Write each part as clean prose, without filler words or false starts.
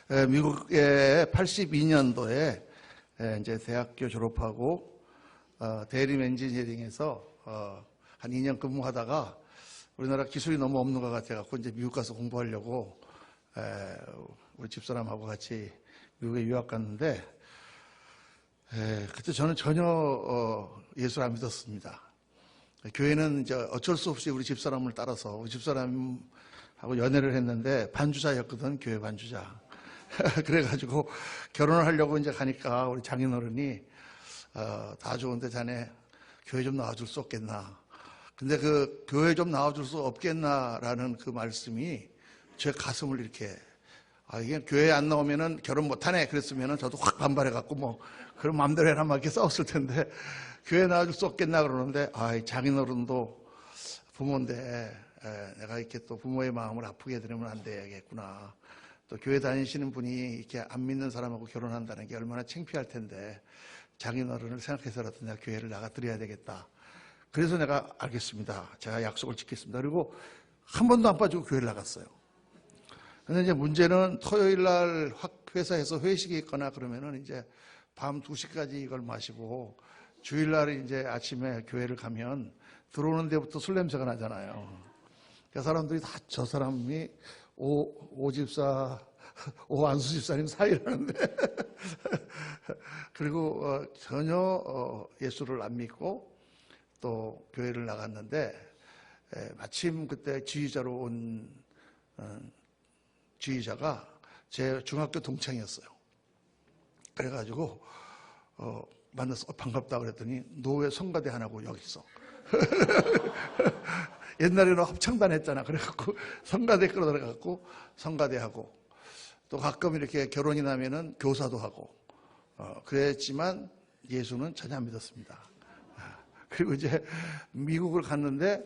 미국에 82년도에 이제 대학교 졸업하고 대림 엔지니어링에서 한 2년 근무하다가 우리나라 기술이 너무 없는 것 같아갖고 이제 미국 가서 공부하려고 우리 집사람하고 같이 미국에 유학 갔는데 그때 저는 전혀 예수를 안 믿었습니다. 교회는 이제 어쩔 수 없이 우리 집사람을 따라서 우리 집사람하고 연애를 했는데 반주자였거든, 교회 반주자. 그래가지고 결혼을 하려고 이제 가니까 우리 장인어른이 다 좋은데 자네 교회 좀 나와줄 수 없겠나. 근데 그 교회 좀 나와줄 수 없겠나라는 그 말씀이 제 가슴을 이렇게 이게 교회 안 나오면은 결혼 못하네 그랬으면은 저도 확 반발해갖고 뭐 그럼 마음대로 해라 막 이렇게 싸웠을 텐데 교회 나와줄 수 없겠나 그러는데 장인어른도 부모인데 내가 이렇게 또 부모의 마음을 아프게 해드리면 안 되겠구나. 또 교회 다니시는 분이 이렇게 안 믿는 사람하고 결혼한다는 게 얼마나 창피할 텐데 장인어른을 생각해서라도 내가 교회를 나가드려야 되겠다. 그래서 내가 알겠습니다. 제가 약속을 지켰습니다. 그리고 한 번도 안 빠지고 교회를 나갔어요. 근데 이제 문제는 토요일 날 회사에서 회식이 있거나 그러면은 이제 밤 2시까지 이걸 마시고 주일 날 이제 아침에 교회를 가면 들어오는 데부터 술 냄새가 나잖아요. 그 사람들이 다 저 사람이 오집사, 오안수 집사님 사이라는데 그리고 전혀 예수를 안 믿고 또 교회를 나갔는데 마침 그때 지휘자로 온 지휘자가 제 중학교 동창이었어요. 그래가지고 만나서 반갑다 그랬더니 너 왜 성가대 안 하고 여기 있어? 옛날에는 합창단 했잖아. 그래갖고 성가대 끌어들어갖고 성가대하고 또 가끔 이렇게 결혼이 나면은 교사도 하고 그랬지만 예수는 전혀 안 믿었습니다. 그리고 이제 미국을 갔는데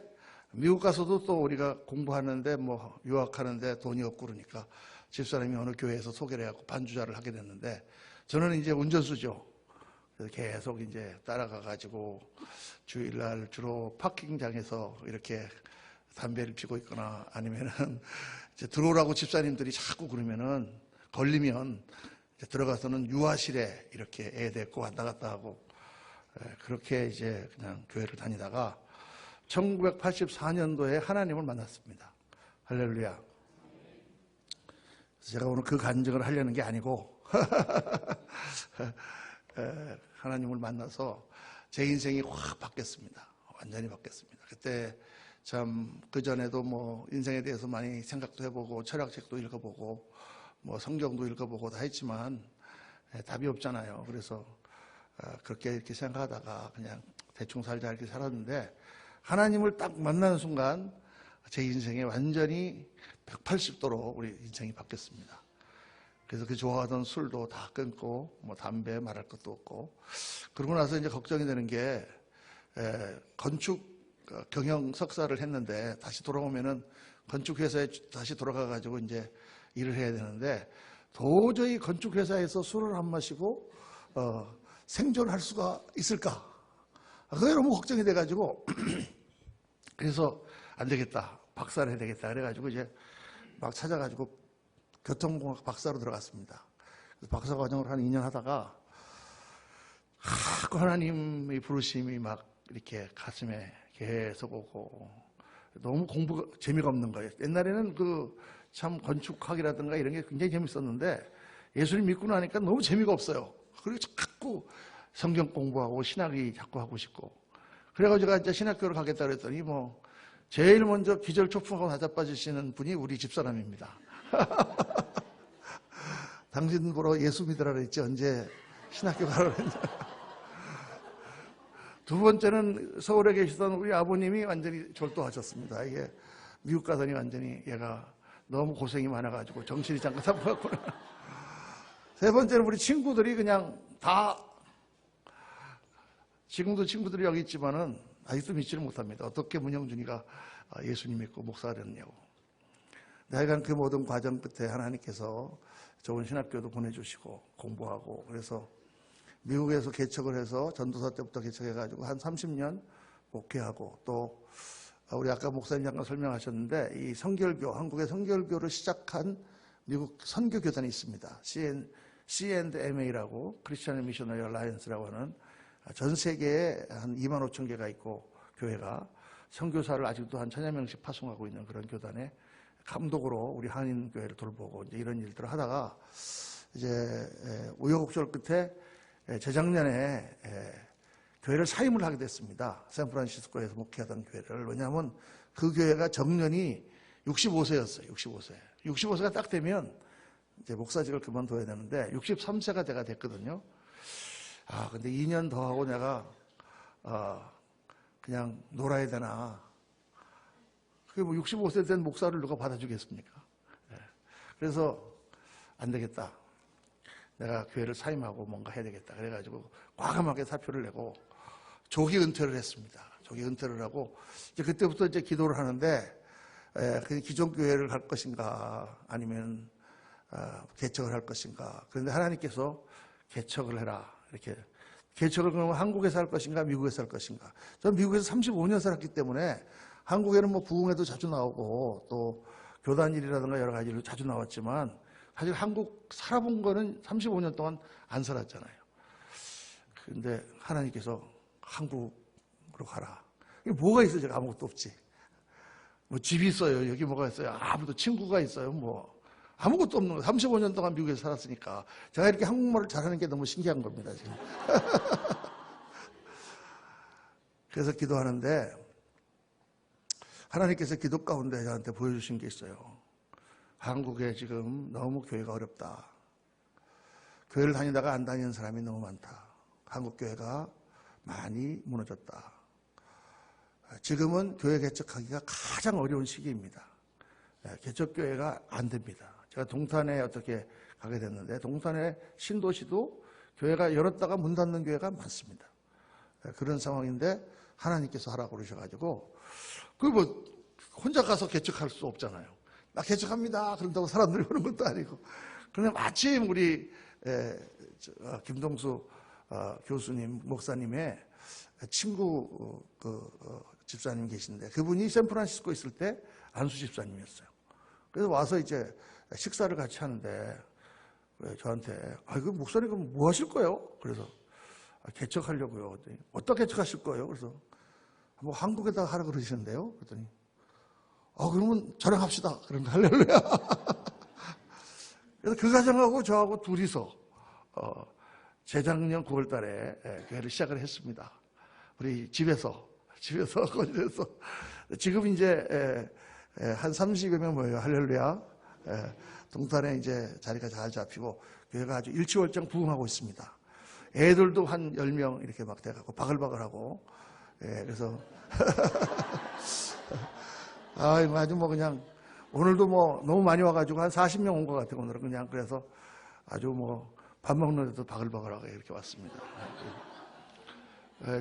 미국 가서도 또 우리가 공부하는데 뭐 유학하는데 돈이 없고 그러니까 집사람이 어느 교회에서 소개를 해갖고 반주자를 하게 됐는데 저는 이제 운전수죠. 그래서 계속 이제 따라가가지고 주일날 주로 파킹장에서 이렇게 담배를 피고 있거나 아니면은 이제 들어오라고 집사님들이 자꾸 그러면은 걸리면 이제 들어가서는 유아실에 이렇게 애 데리고 왔다 갔다 하고 그렇게 이제 그냥 교회를 다니다가 1984년도에 하나님을 만났습니다. 할렐루야. 제가 오늘 그 간증을 하려는 게 아니고 하나님을 만나서 제 인생이 확 바뀌었습니다. 완전히 바뀌었습니다. 그때 참 그전에도 뭐 인생에 대해서 많이 생각도 해보고 철학책도 읽어보고 뭐 성경도 읽어보고 다 했지만 답이 없잖아요. 그래서 그렇게 이렇게 생각하다가 그냥 대충 살자 이렇게 살았는데 하나님을 딱 만나는 순간 제 인생에 완전히 180도로 우리 인생이 바뀌었습니다. 그래서 그 좋아하던 술도 다 끊고 뭐 담배 말할 것도 없고 그러고 나서 이제 걱정이 되는 게 건축 경영 석사를 했는데 다시 돌아오면은 건축 회사에 다시 돌아가 가지고 이제 일을 해야 되는데 도저히 건축 회사에서 술을 안 마시고 생존할 수가 있을까? 그게 너무 걱정이 돼 가지고 그래서 안 되겠다. 박사를 해야 되겠다. 그래 가지고 이제 막 찾아가지고 교통공학 박사로 들어갔습니다. 박사 과정을 한 2년 하다가 하나님의 부르심이 막 이렇게 가슴에 계속 오고 너무 공부가 재미가 없는 거예요. 옛날에는 그 참 건축학이라든가 이런 게 굉장히 재밌었는데 예수님 믿고 나니까 너무 재미가 없어요. 그리고 자꾸 성경 공부하고 신학이 자꾸 하고 싶고 그래가지고 제가 이제 신학교를 가겠다 그랬더니 뭐 제일 먼저 기절초풍하고 나자빠지시는 분이 우리 집사람입니다. 당신 보러 예수 믿으라 그랬지 언제 신학교 가라고 했냐. 두 번째는 서울에 계시던 우리 아버님이 완전히 졸도하셨습니다. 이게 미국 가더니 완전히 얘가 너무 고생이 많아가지고 정신이 잠깐 잡혀갔구나. 세 번째는 우리 친구들이 그냥 다 지금도 친구들이 여기 있지만은 아직도 믿지를 못합니다. 어떻게 문영준이가 예수님 믿고 목사가 됐냐고. 하여간 그 모든 과정 끝에 하나님께서 좋은 신학교도 보내주시고 공부하고 그래서 미국에서 개척을 해서 전도사 때부터 개척해가지고 한 30년 목회하고 또 우리 아까 목사님 잠깐 설명하셨는데 이 성결교, 한국의 성결교를 시작한 미국 선교교단이 있습니다. C&MA라고 크리스천 미셔너리 얼라이언스라고 하는 전 세계에 한 2만 5천 개가 있고 교회가 선교사를 아직도 한 1,000여 명씩 파송하고 있는 그런 교단의 감독으로 우리 한인 교회를 돌보고 이제 이런 일들을 하다가 이제 우여곡절 끝에 재작년에 교회를 사임을 하게 됐습니다. 샌프란시스코에서 목회하던 교회를. 왜냐하면 그 교회가 정년이 65세였어요. 65세. 65세가 딱 되면 이제 목사직을 그만둬야 되는데 63세가 내가 됐거든요. 근데 2년 더 하고 내가 그냥 놀아야 되나. 그게 뭐 65세 된 목사를 누가 받아주겠습니까? 그래서 안 되겠다. 내가 교회를 사임하고 뭔가 해야 되겠다. 그래가지고 과감하게 사표를 내고 조기 은퇴를 했습니다. 조기 은퇴를 하고 이제 그때부터 이제 기도를 하는데 기존 교회를 갈 것인가 아니면 개척을 할 것인가. 그런데 하나님께서 개척을 해라. 이렇게 개척을 그러면 한국에서 할 것인가 미국에서 할 것인가. 저는 미국에서 35년 살았기 때문에 한국에는 뭐 부흥회도 자주 나오고 또 교단 일이라든가 여러 가지 일로 자주 나왔지만 사실 한국 살아본 거는 35년 동안 안 살았잖아요. 그런데 하나님께서 한국으로 가라. 이게 뭐가 있어요? 제가 아무것도 없지. 뭐 집이 있어요. 여기 뭐가 있어요? 아무도 친구가 있어요. 뭐 아무것도 없는 거예요. 35년 동안 미국에서 살았으니까 제가 이렇게 한국말을 잘하는 게 너무 신기한 겁니다. 지금. 그래서 기도하는데 하나님께서 기도 가운데 저한테 보여주신 게 있어요. 한국에 지금 너무 교회가 어렵다. 교회를 다니다가 안 다니는 사람이 너무 많다. 한국 교회가 많이 무너졌다. 지금은 교회 개척하기가 가장 어려운 시기입니다. 개척교회가 안 됩니다. 제가 동탄에 어떻게 가게 됐는데 동탄의 신도시도 교회가 열었다가 문 닫는 교회가 많습니다. 그런 상황인데 하나님께서 하라고 그러셔가지고 뭐 혼자 가서 개척할 수 없잖아요. 나 개척합니다. 그런다고 사람들이 오는 것도 아니고. 그런데 마침 우리 김동수 교수님, 목사님의 친구 집사님 계신데 그분이 샌프란시스코 있을 때 안수 집사님이었어요. 그래서 와서 이제 식사를 같이 하는데 저한테 그 목사님 그럼 뭐 하실 거예요? 그래서 개척하려고요. 그랬더니 어떻게 개척하실 거예요? 그래서 뭐 한국에다 하라 그러시는데요. 그랬더니 그러면 저랑 합시다. 그런 거 할렐루야. 그래서 그 가정하고 저하고 둘이서 재작년 9월 달에 교회를 시작을 했습니다. 우리 집에서 거실에서 지금 이제 한 30여 명 모여요. 할렐루야. 동탄에 이제 자리가 잘 잡히고 교회가 아주 일치월장 부흥하고 있습니다. 애들도 한 10명 이렇게 막 돼갖고 바글바글하고 그래서 아주 뭐 그냥 오늘도 뭐 너무 많이 와가지고 한 40명 온 것 같아요. 오늘은 그냥 그래서 아주 뭐 밥 먹는데도 바글바글하게 이렇게 왔습니다.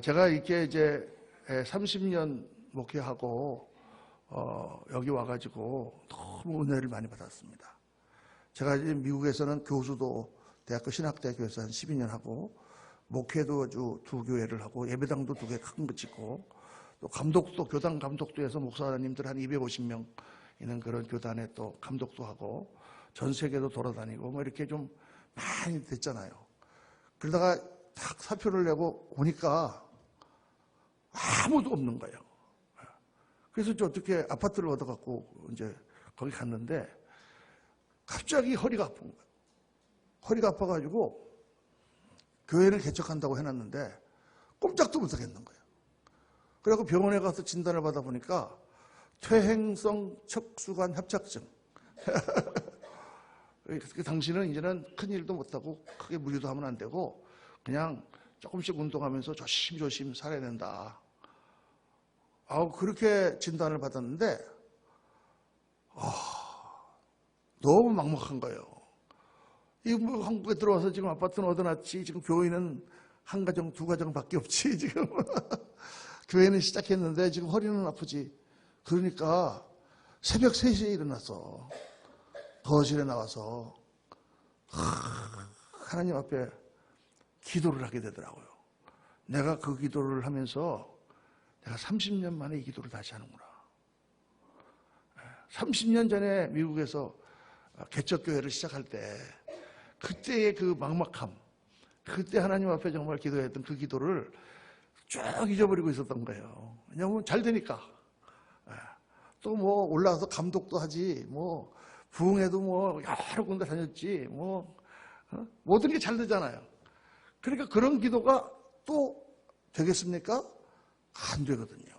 제가 이렇게 이제 30년 목회하고 여기 와가지고 너무 은혜를 많이 받았습니다. 제가 이제 미국에서는 교수도 대학교 신학대학교에서 한 12년 하고 목회도 아주 2교회를 하고 예배당도 2개 큰 거 짓고 또 감독도 교단 감독도 해서 목사님들 한 250명 있는 그런 교단에 또 감독도 하고 전 세계도 돌아다니고 뭐 이렇게 좀 많이 됐잖아요. 그러다가 딱 사표를 내고 오니까 아무도 없는 거예요. 그래서 저 어떻게 아파트를 얻어갖고 이제 거기 갔는데 갑자기 허리가 아픈 거예요. 허리가 아파가지고 교회를 개척한다고 해놨는데 꼼짝도 못하겠는 거예요. 그래갖고 병원에 가서 진단을 받아보니까 퇴행성 척수관 협착증. 당신은 이제는 큰 일도 못하고 크게 무리도 하면 안 되고 그냥 조금씩 운동하면서 조심조심 살아야 된다. 그렇게 진단을 받았는데 너무 막막한 거예요. 이 뭐 한국에 들어와서 지금 아파트는 얻어놨지 지금 교회는 한 가정, 2가정밖에 없지 지금. 교회는 시작했는데 지금 허리는 아프지. 그러니까 새벽 3시에 일어나서 거실에 나와서 하나님 앞에 기도를 하게 되더라고요. 내가 그 기도를 하면서 내가 30년 만에 이 기도를 다시 하는구나. 30년 전에 미국에서 개척교회를 시작할 때 그때의 그 막막함, 그때 하나님 앞에 정말 기도했던 그 기도를 쭉 잊어버리고 있었던 거예요. 왜냐하면 잘 되니까. 또 뭐 올라가서 감독도 하지, 뭐 부흥회도 뭐 여러 군데 다녔지, 뭐 모든 게 잘 되잖아요. 그러니까 그런 기도가 또 되겠습니까? 안 되거든요.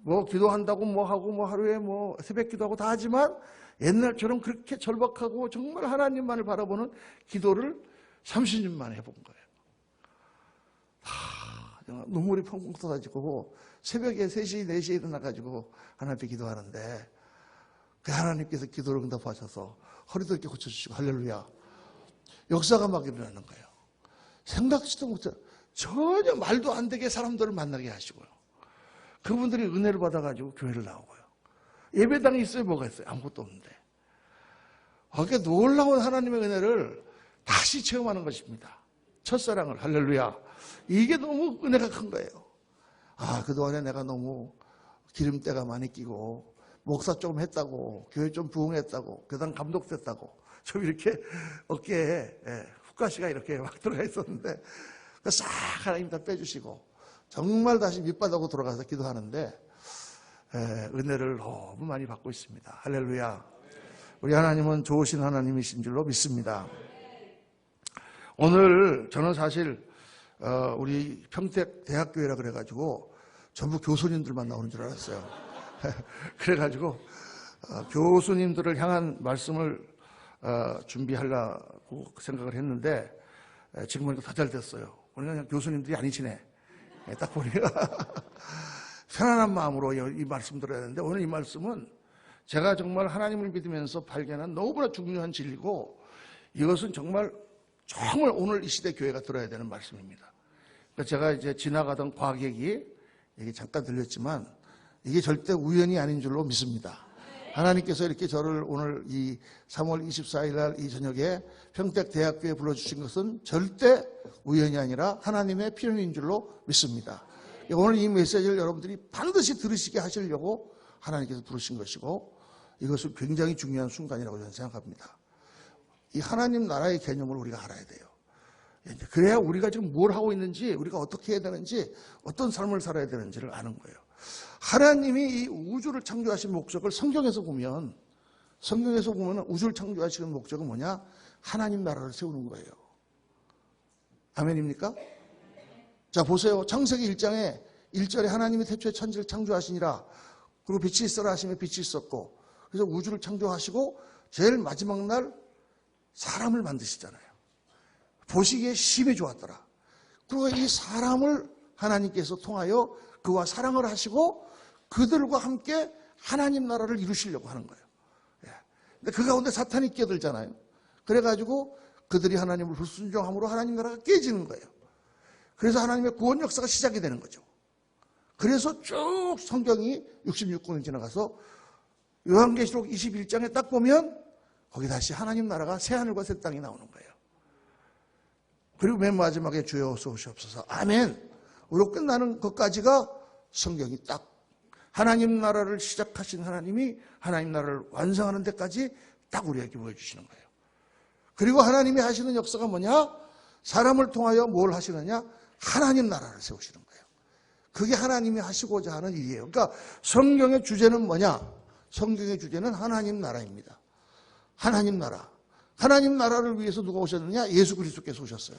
뭐 기도한다고 뭐 하고 뭐 하루에 뭐 새벽 기도하고 다 하지만 옛날처럼 그렇게 절박하고 정말 하나님만을 바라보는 기도를 30년 만에 해본 거예요. 눈물이 펑펑 쏟아지고 새벽에 3시, 4시에 일어나가지고 하나님 앞에 기도하는데 그 하나님께서 기도를 응답하셔서 허리도 이렇게 고쳐주시고 할렐루야. 역사가 막 일어나는 거예요. 생각지도 못해 전혀 말도 안 되게 사람들을 만나게 하시고요. 그분들이 은혜를 받아가지고 교회를 나오고요. 예배당이 있어요? 뭐가 있어요? 아무것도 없는데. 그렇게 놀라운 하나님의 은혜를 다시 체험하는 것입니다. 첫사랑을 할렐루야. 이게 너무 은혜가 큰 거예요. 그동안에 내가 너무 기름때가 많이 끼고 목사 조금 했다고 교회 좀 부흥했다고 교단 감독됐다고 좀 이렇게 어깨에 훅가시가 이렇게 막 들어가 있었는데 싹 하나님 다 빼주시고 정말 다시 밑바닥으로 돌아가서 기도하는데 은혜를 너무 많이 받고 있습니다. 할렐루야. 우리 하나님은 좋으신 하나님이신 줄로 믿습니다. 오늘 저는 사실 우리 평택 대학교회라 그래가지고 전부 교수님들만 나오는 줄 알았어요. 그래가지고 교수님들을 향한 말씀을 준비하려고 생각을 했는데 지금 보니까 다 잘 됐어요. 그냥 교수님들이 아니시네. 딱 보니까 편안한 마음으로 이 말씀 들어야 되는데 오늘 이 말씀은 제가 정말 하나님을 믿으면서 발견한 너무나 중요한 진리고 이것은 정말 오늘 이 시대 교회가 들어야 되는 말씀입니다. 그러니까 제가 이제 지나가던 과객이 이게 잠깐 들렸지만 이게 절대 우연이 아닌 줄로 믿습니다. 하나님께서 이렇게 저를 오늘 이 3월 24일 날 이 저녁에 평택대학교에 불러주신 것은 절대 우연이 아니라 하나님의 필요인 줄로 믿습니다. 오늘 이 메시지를 여러분들이 반드시 들으시게 하시려고 하나님께서 부르신 것이고 이것은 굉장히 중요한 순간이라고 저는 생각합니다. 이 하나님 나라의 개념을 우리가 알아야 돼요. 그래야 우리가 지금 뭘 하고 있는지 우리가 어떻게 해야 되는지 어떤 삶을 살아야 되는지를 아는 거예요. 하나님이 이 우주를 창조하신 목적을 성경에서 보면 우주를 창조하시는 목적은 뭐냐? 하나님 나라를 세우는 거예요. 아멘입니까? 자 보세요. 창세기 1장에 1절에 하나님이 태초에 천지를 창조하시니라. 그리고 빛이 있어라 하시면 빛이 있었고 그래서 우주를 창조하시고 제일 마지막 날 사람을 만드시잖아요. 보시기에 심히 좋았더라. 그리고 이 사람을 하나님께서 통하여 그와 사랑을 하시고 그들과 함께 하나님 나라를 이루시려고 하는 거예요. 근데 그 가운데 사탄이 끼어들잖아요. 그래가지고 그들이 하나님을 불순종함으로 하나님 나라가 깨지는 거예요. 그래서 하나님의 구원 역사가 시작이 되는 거죠. 그래서 쭉 성경이 66권을 지나가서 요한계시록 21장에 딱 보면 거기 다시 하나님 나라가 새하늘과 새 땅이 나오는 거예요. 그리고 맨 마지막에 주여 어서 오시옵소서 아멘 으로 끝나는 것까지가 성경이 딱 하나님 나라를 시작하신 하나님이 하나님 나라를 완성하는 데까지 딱 우리에게 보여주시는 거예요. 그리고 하나님이 하시는 역사가 뭐냐? 사람을 통하여 뭘 하시느냐? 하나님 나라를 세우시는 거예요. 그게 하나님이 하시고자 하는 일이에요. 그러니까 성경의 주제는 뭐냐? 성경의 주제는 하나님 나라입니다. 하나님 나라. 하나님 나라를 위해서 누가 오셨느냐? 예수 그리스도께서 오셨어요.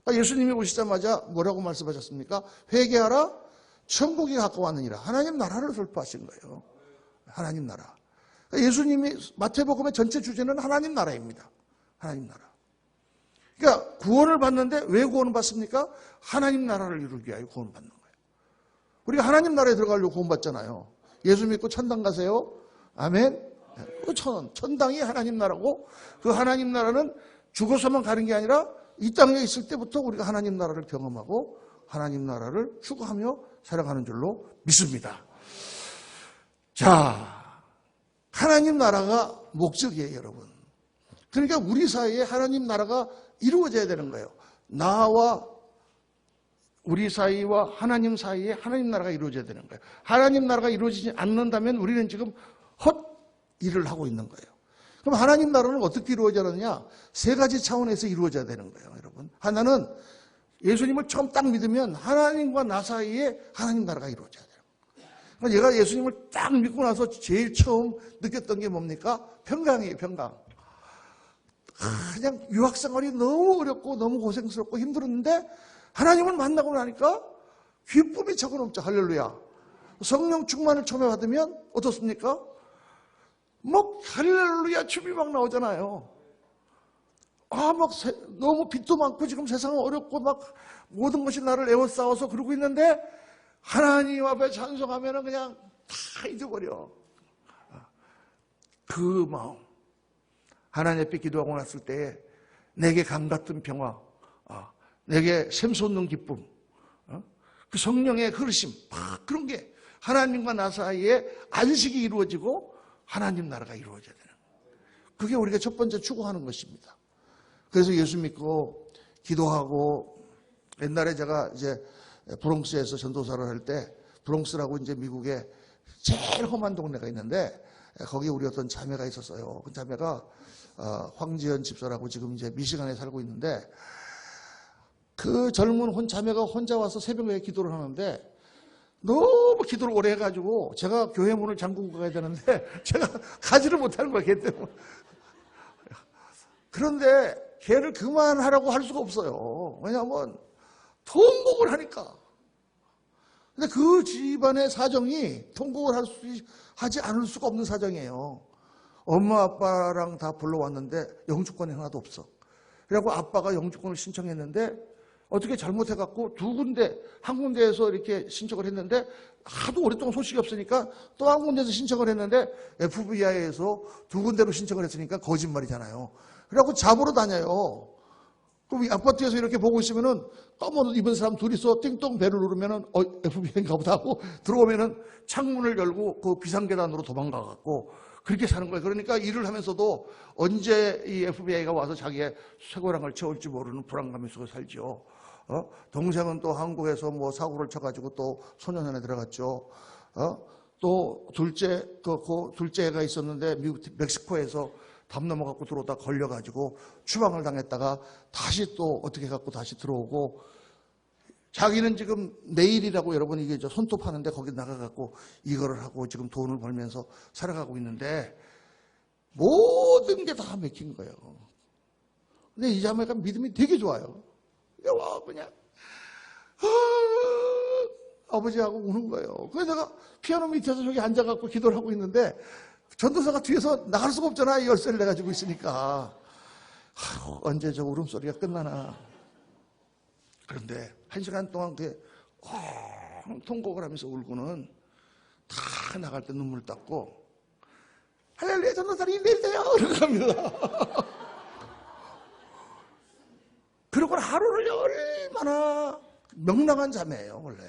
그러니까 예수님이 오시자마자 뭐라고 말씀하셨습니까? 회개하라 천국이 가까웠느니라. 하나님 나라를 설파하신 거예요. 하나님 나라. 그러니까 예수님이 마태복음의 전체 주제는 하나님 나라입니다. 하나님 나라. 그러니까 구원을 받는데 왜 구원을 받습니까? 하나님 나라를 이루기 위하여 구원을 받는 거예요. 우리가 하나님 나라에 들어가려고 구원 받잖아요. 예수 믿고 천당 가세요. 아멘. 그 천당이 하나님 나라고 그 하나님 나라는 죽어서만 가는 게 아니라 이 땅에 있을 때부터 우리가 하나님 나라를 경험하고 하나님 나라를 추구하며 살아가는 줄로 믿습니다. 자, 하나님 나라가 목적이에요, 여러분. 그러니까 우리 사이에 하나님 나라가 이루어져야 되는 거예요. 나와 우리 사이와 하나님 사이에 하나님 나라가 이루어져야 되는 거예요. 하나님 나라가 이루어지지 않는다면 우리는 지금 헛 일을 하고 있는 거예요. 그럼 하나님 나라는 어떻게 이루어져야 하느냐? 세 가지 차원에서 이루어져야 되는 거예요, 여러분. 하나는 예수님을 처음 딱 믿으면 하나님과 나 사이에 하나님 나라가 이루어져야 돼요. 그러니까 얘가 예수님을 딱 믿고 나서 제일 처음 느꼈던 게 뭡니까? 평강이에요, 평강. 그냥 유학 생활이 너무 어렵고 너무 고생스럽고 힘들었는데 하나님을 만나고 나니까 기쁨이 차고 넘쳐. 할렐루야. 성령 충만을 처음에 받으면 어떻습니까? 막 할렐루야 춤이 막 나오잖아요. 막 너무 빚도 많고 지금 세상은 어렵고 막 모든 것이 나를 에워싸워서 그러고 있는데 하나님 앞에 찬송하면 그냥 다 잊어버려. 그 마음. 하나님 앞에 기도하고 났을 때 내게 강 같은 평화, 내게 샘솟는 기쁨, 그 성령의 흐르심, 그런 게 하나님과 나 사이에 안식이 이루어지고 하나님 나라가 이루어져야 되는 거예요. 그게 우리가 첫 번째 추구하는 것입니다. 그래서 예수 믿고 기도하고 옛날에 제가 이제 브롱스에서 전도사를 할 때 브롱스라고 이제 미국에 제일 험한 동네가 있는데 거기 우리 어떤 자매가 있었어요. 그 자매가 황지연 집사라고 지금 이제 미시간에 살고 있는데 그 젊은 자매가 혼자 와서 새벽에 기도를 하는데 너무 기도를 오래 해가지고 제가 교회 문을 잠그고 가야 되는데 제가 가지를 못하는 거야, 걔 때문에. 그런데 걔를 그만하라고 할 수가 없어요. 왜냐하면 통곡을 하니까. 근데 그 집안의 사정이 통곡을 하지 않을 수가 없는 사정이에요. 엄마 아빠랑 다 불러왔는데 영주권이 하나도 없어. 그래갖고 아빠가 영주권을 신청했는데 어떻게 잘못해갖고 한 군데에서 이렇게 신청을 했는데 하도 오랫동안 소식이 없으니까 또 한 군데에서 신청을 했는데 FBI에서 두 군데로 신청을 했으니까 거짓말이잖아요. 그래갖고 잡으러 다녀요. 그럼 이 아파트에서 이렇게 보고 있으면은 검은 옷 입은 사람 둘이서 띵동 벨을 누르면은 FBI인가 보다 하고 들어오면은 창문을 열고 그 비상계단으로 도망가갖고 그렇게 사는 거예요. 그러니까 일을 하면서도 언제 이 FBI가 와서 자기의 쇠고랑을 채울지 모르는 불안감이 속에 살죠. 동생은 또 한국에서 뭐 사고를 쳐가지고 또 소년원에 들어갔죠. 또 둘째가 있었는데 멕시코에서 담 넘어갖고 들어오다 걸려가지고 추방을 당했다가 다시 또 어떻게 갖고 다시 들어오고 자기는 지금 내일이라고 여러분 이게 손톱 하는데 거기 나가갖고 이거를 하고 지금 돈을 벌면서 살아가고 있는데 모든 게 다 맥힌 거예요. 근데 이 자매가 믿음이 되게 좋아요. 그냥 아버지하고 우는 거예요. 그래서 내가 피아노 밑에서 저기 앉아갖고 기도를 하고 있는데 전도사가 뒤에서 나갈 수가 없잖아. 열쇠를 내가지고 있으니까. 언제 저 울음소리가 끝나나. 그런데 1시간 동안 통곡을 하면서 울고는 다 나갈 때 눈물 닦고 할렐루야 전도사님 힘내세요 이러고 갑니다. 그리고 하루를 얼마나 명랑한 자매예요 원래.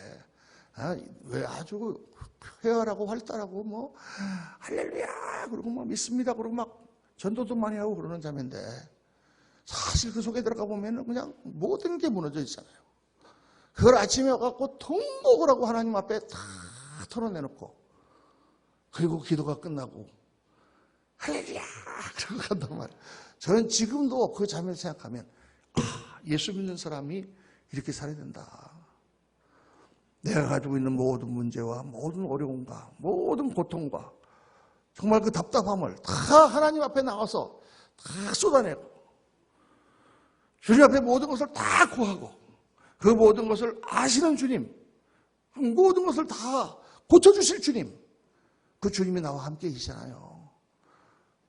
왜 아주 회활하고 활달하고 뭐 할렐루야 그러고 막 믿습니다 그러고 막 전도도 많이 하고 그러는 자매인데 사실 그 속에 들어가 보면 그냥 모든 게 무너져 있잖아요. 그걸 아침에 와갖고 통곡을 하고 하나님 앞에 다 털어내놓고 그리고 기도가 끝나고 할렐루야 그러고 간단 말이에요. 저는 지금도 그 자매를 생각하면 예수 믿는 사람이 이렇게 살아야 된다. 내가 가지고 있는 모든 문제와 모든 어려움과 모든 고통과 정말 그 답답함을 다 하나님 앞에 나와서 다 쏟아내고 주님 앞에 모든 것을 다 구하고 그 모든 것을 아시는 주님, 모든 것을 다 고쳐주실 주님, 그 주님이 나와 함께 계시잖아요.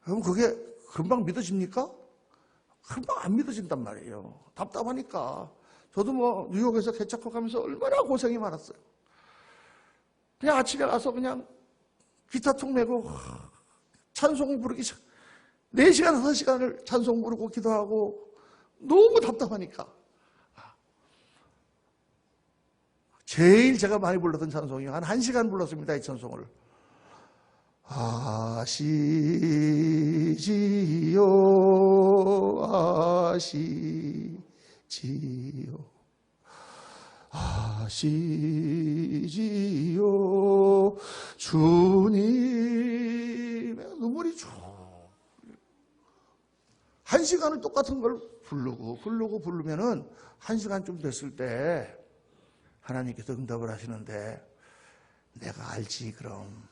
그럼 그게 금방 믿어집니까? 금방 안 믿어진단 말이에요. 답답하니까. 저도 뭐 뉴욕에서 개척학 하면서 얼마나 고생이 많았어요. 그냥 아침에 가서 그냥 기타통 메고 찬송 부르기 4시간, 5시간을 찬송 부르고 기도하고 너무 답답하니까. 제일 제가 많이 불렀던 찬송이 한 1시간 불렀습니다. 이 찬송을. 아시지요 아시지요 아시지요 주님 눈물이 쭉 1시간을 똑같은 걸 부르면은 1시간쯤 됐을 때 하나님께서 응답을 하시는데, 내가 알지 그럼.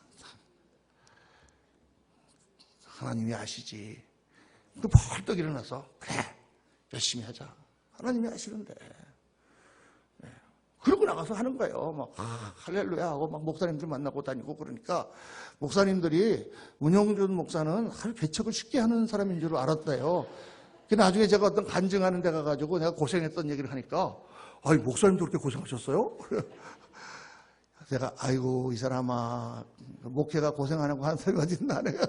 하나님이 아시지. 그 벌떡 일어나서 그래 열심히 하자. 하나님이 아시는데. 그러고 나가서 하는 거예요. 막 할렐루야 하고 막 목사님들 만나고 다니고. 그러니까 목사님들이 문영준 목사는 아주 개척을 쉽게 하는 사람인 줄 알았대요. 나중에 제가 어떤 간증하는 데 가가지고 내가 고생했던 얘기를 하니까, 아이 목사님도 그렇게 고생하셨어요? 제가 아이고 이 사람아, 목회가 고생하는 거 한 사람이 어딨나 내가.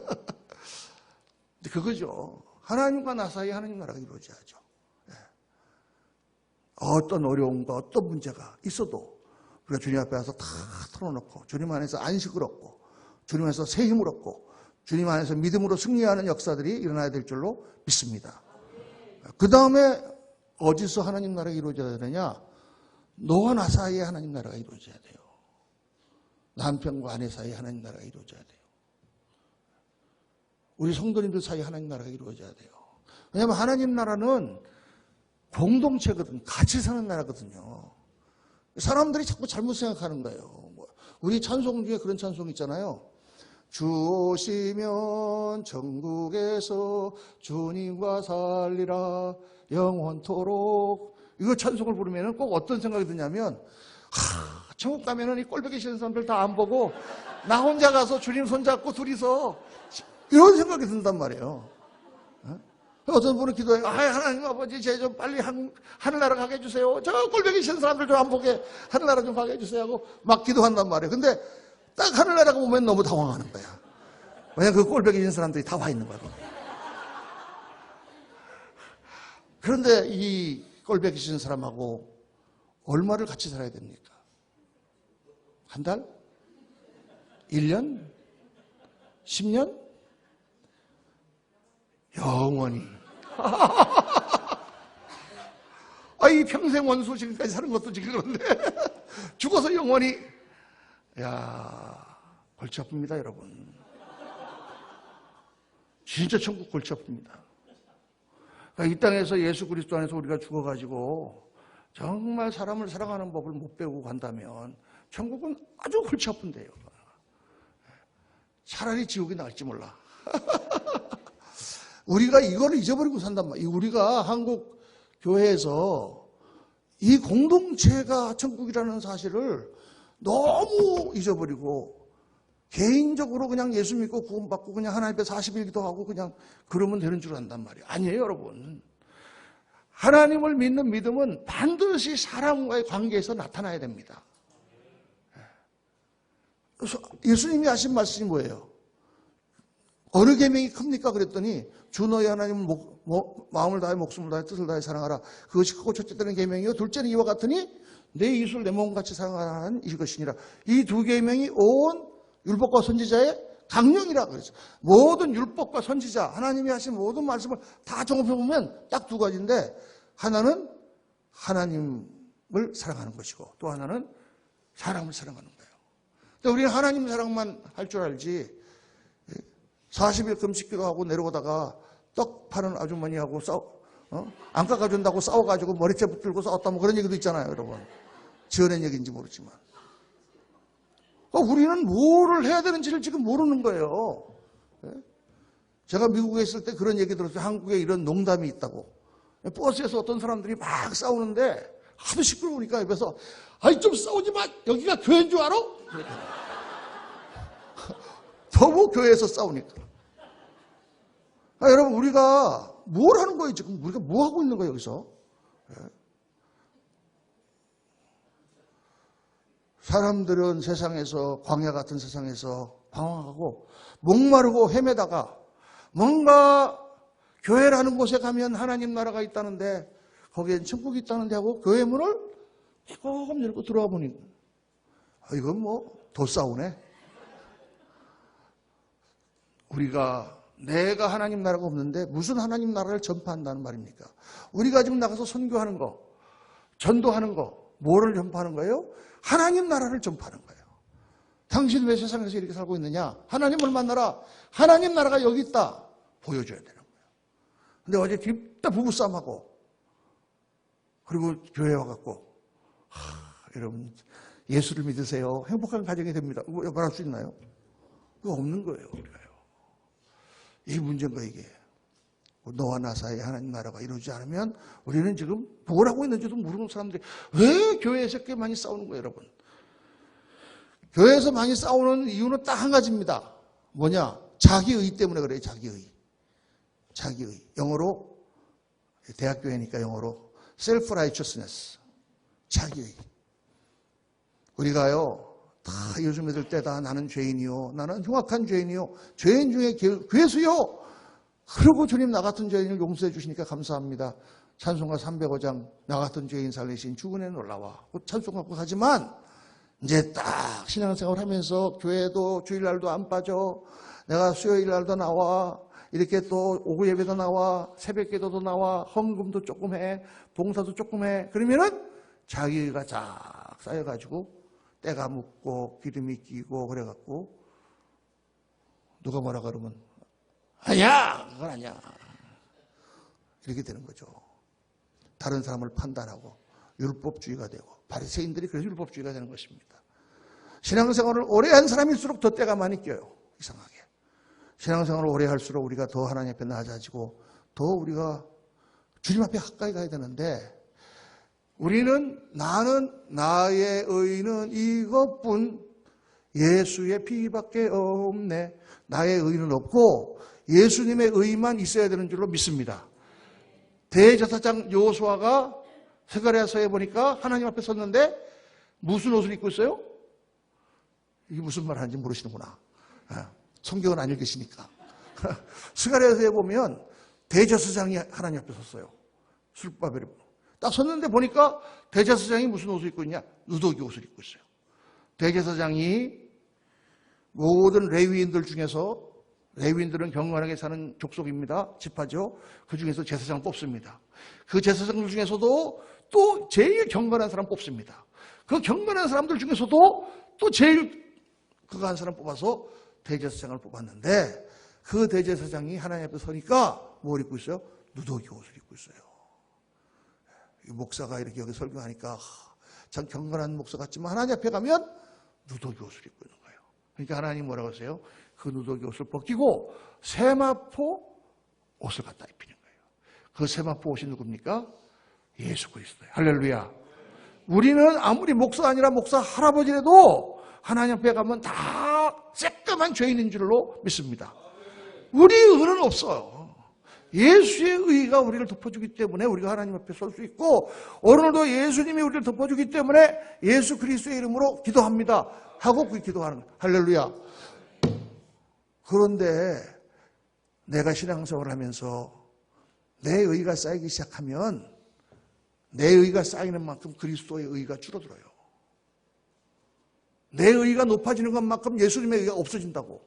그거죠. 하나님과 나 사이에 하나님 나라가 이루어져야죠. 어떤 어려움과 어떤 문제가 있어도 우리가 주님 앞에 와서 다 털어놓고 주님 안에서 안식을 얻고 주님 안에서 새 힘을 얻고 주님 안에서 믿음으로 승리하는 역사들이 일어나야 될 줄로 믿습니다. 그 다음에 어디서 하나님 나라가 이루어져야 되느냐? 너와 나 사이에 하나님 나라가 이루어져야 돼요. 남편과 아내 사이에 하나님 나라가 이루어져야 돼요. 우리 성도님들 사이에 하나님 나라가 이루어져야 돼요. 왜냐하면 하나님 나라는 공동체거든, 같이 사는 나라거든요. 사람들이 자꾸 잘못 생각하는 거예요. 우리 찬송 중에 그런 찬송 있잖아요. 주 오시면 천국에서 주님과 살리라 영원토록. 이거 찬송을 부르면 꼭 어떤 생각이 드냐면, 천국 가면은 이 꼴보기 싫은 사람들 다 안 보고 나 혼자 가서 주님 손잡고 둘이서, 이런 생각이 든단 말이에요. 어떤 분은 기도해요. 하나님 아버지, 쟤 좀 빨리 하늘나라 가게 해주세요. 저 꼴보기 싫은 사람들 좀 안 보게 하늘나라 좀 가게 해주세요 하고 막 기도한단 말이에요. 근데 딱 하늘나라가 오면 너무 당황하는 거야. 왜냐면 그 꼴보기 싫은 사람들이 다 와 있는 거야. 그런데 이 꼴보기 싫은 사람하고 얼마를 같이 살아야 됩니까? 한 달? 1년? 10년? 영원히. 이 평생 원수 지금까지 사는 것도 지금 그런데 죽어서 영원히. 야, 골치 아픕니다, 여러분. 진짜 천국 골치 아픕니다. 그러니까 이 땅에서 예수 그리스도 안에서 우리가 죽어가지고 정말 사람을 사랑하는 법을 못 배우고 간다면 천국은 아주 골치 아픈데요. 차라리 지옥이 나을지 몰라. 우리가 이거를 잊어버리고 산단 말이에요. 우리가 한국 교회에서 이 공동체가 천국이라는 사실을 너무 잊어버리고 개인적으로 그냥 예수 믿고 구원받고 그냥 하나님 앞에 40일 기도하고 그냥 그러면 되는 줄 안단 말이에요. 아니에요, 여러분. 하나님을 믿는 믿음은 반드시 사람과의 관계에서 나타나야 됩니다. 그래서 예수님이 하신 말씀이 뭐예요? 어느 계명이 큽니까? 그랬더니 주 너희 하나님을 마음을 다해 목숨을 다해 뜻을 다해 사랑하라. 그것이 크고 첫째는 계명이요 둘째는 이와 같으니 내 이웃을 내 몸같이 사랑하라는 이것이니라. 이 두 계명이 온 율법과 선지자의 강령이라 그랬어요. 모든 율법과 선지자 하나님이 하신 모든 말씀을 다 종합해보면 딱 두 가지인데, 하나는 하나님을 사랑하는 것이고 또 하나는 사람을 사랑하는 거예요. 근데 우리는 하나님 사랑만 할 줄 알지 40일 금식기도하고 내려오다가 떡 파는 아주머니하고 안 깎아준다고 싸워가지고 머리채 붙들고 싸웠다 뭐 그런 얘기도 있잖아요, 여러분. 지어낸 얘기인지 모르지만. 우리는 뭐를 해야 되는지를 지금 모르는 거예요. 제가 미국에 있을 때 그런 얘기 들었어요. 한국에 이런 농담이 있다고. 버스에서 어떤 사람들이 막 싸우는데 하도 시끄러우니까 옆에서 좀 싸우지 마. 여기가 교회인 줄 알아? 너무 교회에서 싸우니까. 여러분, 우리가 뭘 하는 거예요, 지금? 우리가 뭐 하고 있는 거예요, 여기서? 사람들은 세상에서, 광야 같은 세상에서 방황하고, 목마르고 헤매다가, 뭔가 교회라는 곳에 가면 하나님 나라가 있다는데, 거기엔 천국이 있다는데 하고, 교회 문을 조금 열고 들어와 보니, 이건 더 싸우네. 우리가 내가 하나님 나라가 없는데 무슨 하나님 나라를 전파한다는 말입니까? 우리가 지금 나가서 선교하는 거, 전도하는 거, 뭐를 전파하는 거예요? 하나님 나라를 전파하는 거예요. 당신 왜 세상에서 이렇게 살고 있느냐? 하나님을 만나라. 하나님 나라가 여기 있다. 보여줘야 되는 거예요. 근데 어제 뒤따 부부싸움하고, 그리고 교회에 와갖고, 여러분, 예수를 믿으세요. 행복한 가정이 됩니다. 이거 말할 수 있나요? 그거 없는 거예요, 우리가요. 이게 문제인 거예요, 이게. 너와 나 사이에 하나님 나라가 이루어지지 않으면 우리는 지금 뭘 하고 있는지도 모르는 사람들이 왜 교회에서 꽤 많이 싸우는 거예요, 여러분? 교회에서 많이 싸우는 이유는 딱 한 가지입니다. 뭐냐? 자기의 때문에 그래요, 자기의. 자기의. 영어로, 대학교회니까 영어로 self-righteousness. 자기의. 우리가요, 다 요즘 애들 때 다 나는 죄인이요. 나는 흉악한 죄인이요. 죄인 중에 괴수요. 그리고 주님 나 같은 죄인을 용서해 주시니까 감사합니다. 찬송가 305장 나 같은 죄인 살리신 주은혜 놀라와. 찬송 갖고 가지만 이제 딱 신앙생활 하면서 교회도 주일날도 안 빠져. 내가 수요일날도 나와. 이렇게 또 오후 예배도 나와. 새벽기도도 나와. 헌금도 조금 해. 봉사도 조금 해. 그러면은 자기가 쫙 쌓여가지고 때가 묻고 기름이 끼고 그래갖고 누가 뭐라 그러면 아니야 그건 아니야 이렇게 되는 거죠. 다른 사람을 판단하고 율법주의가 되고 바리새인들이 그래서 율법주의가 되는 것입니다. 신앙생활을 오래 한 사람일수록 더 때가 많이 껴요. 이상하게 신앙생활을 오래 할수록 우리가 더 하나님 앞에 낮아지고 더 우리가 주님 앞에 가까이 가야 되는데 우리는 나는 나의 의는 이것뿐 예수의 피밖에 없네. 나의 의는 없고 예수님의 의만 있어야 되는 줄로 믿습니다. 대제사장 여호수아가 스가랴서에 보니까 하나님 앞에 섰는데 무슨 옷을 입고 있어요? 이게 무슨 말 하는지 모르시는구나. 성경은 안 읽으시니까. 스가랴서에 보면 대제사장이 하나님 앞에 섰어요. 술바벨이 딱 섰는데 보니까 대제사장이 무슨 옷을 입고 있냐? 누더기 옷을 입고 있어요. 대제사장이 모든 레위인들 중에서 레위인들은 경건하게 사는 족속입니다. 지파죠. 그 중에서 제사장 뽑습니다. 그 제사장들 중에서도 또 제일 경건한 사람 뽑습니다. 그 경건한 사람들 중에서도 또 제일 그거 한 사람 뽑아서 대제사장을 뽑았는데 그 대제사장이 하나님 앞에 서니까 뭘 입고 있어요? 누더기 옷을 입고 있어요. 목사가 이렇게 여기 설교하니까 참 경건한 목사 같지만 하나님 앞에 가면 누더기 옷을 입고 있는 거예요. 그러니까 하나님 뭐라고 하세요? 그 누더기 옷을 벗기고 세마포 옷을 갖다 입히는 거예요. 그 세마포 옷이 누굽니까? 예수 그리스도예요. 할렐루야. 우리는 아무리 목사 아니라 목사 할아버지라도 하나님 앞에 가면 다 새까만 죄인인 줄로 믿습니다. 우리의 의는 없어요. 예수의 의가 우리를 덮어주기 때문에 우리가 하나님 앞에 설 수 있고 오늘도 예수님이 우리를 덮어주기 때문에 예수 그리스도의 이름으로 기도합니다 하고 그 기도하는 거예요. 할렐루야. 그런데 내가 신앙생활을 하면서 내 의가 쌓이기 시작하면 내 의가 쌓이는 만큼 그리스도의 의가 줄어들어요. 내 의가 높아지는 것만큼 예수님의 의가 없어진다고.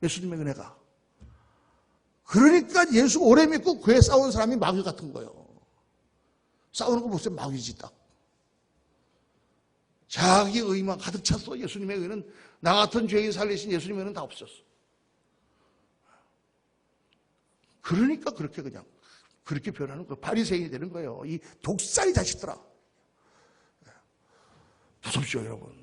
예수님의 은혜가. 그러니까 예수 오래 믿고 교회 싸우는 사람이 마귀 같은 거예요. 싸우는 거 보세요. 마귀지 딱. 자기 의만 가득 찼어. 예수님의 의는 나 같은 죄인 살리신 예수님의 의는 다 없었어. 그러니까 그렇게 그냥 그렇게 변하는 거예요. 바리새인이 되는 거예요. 이 독사의 자식들아. 무섭죠 여러분.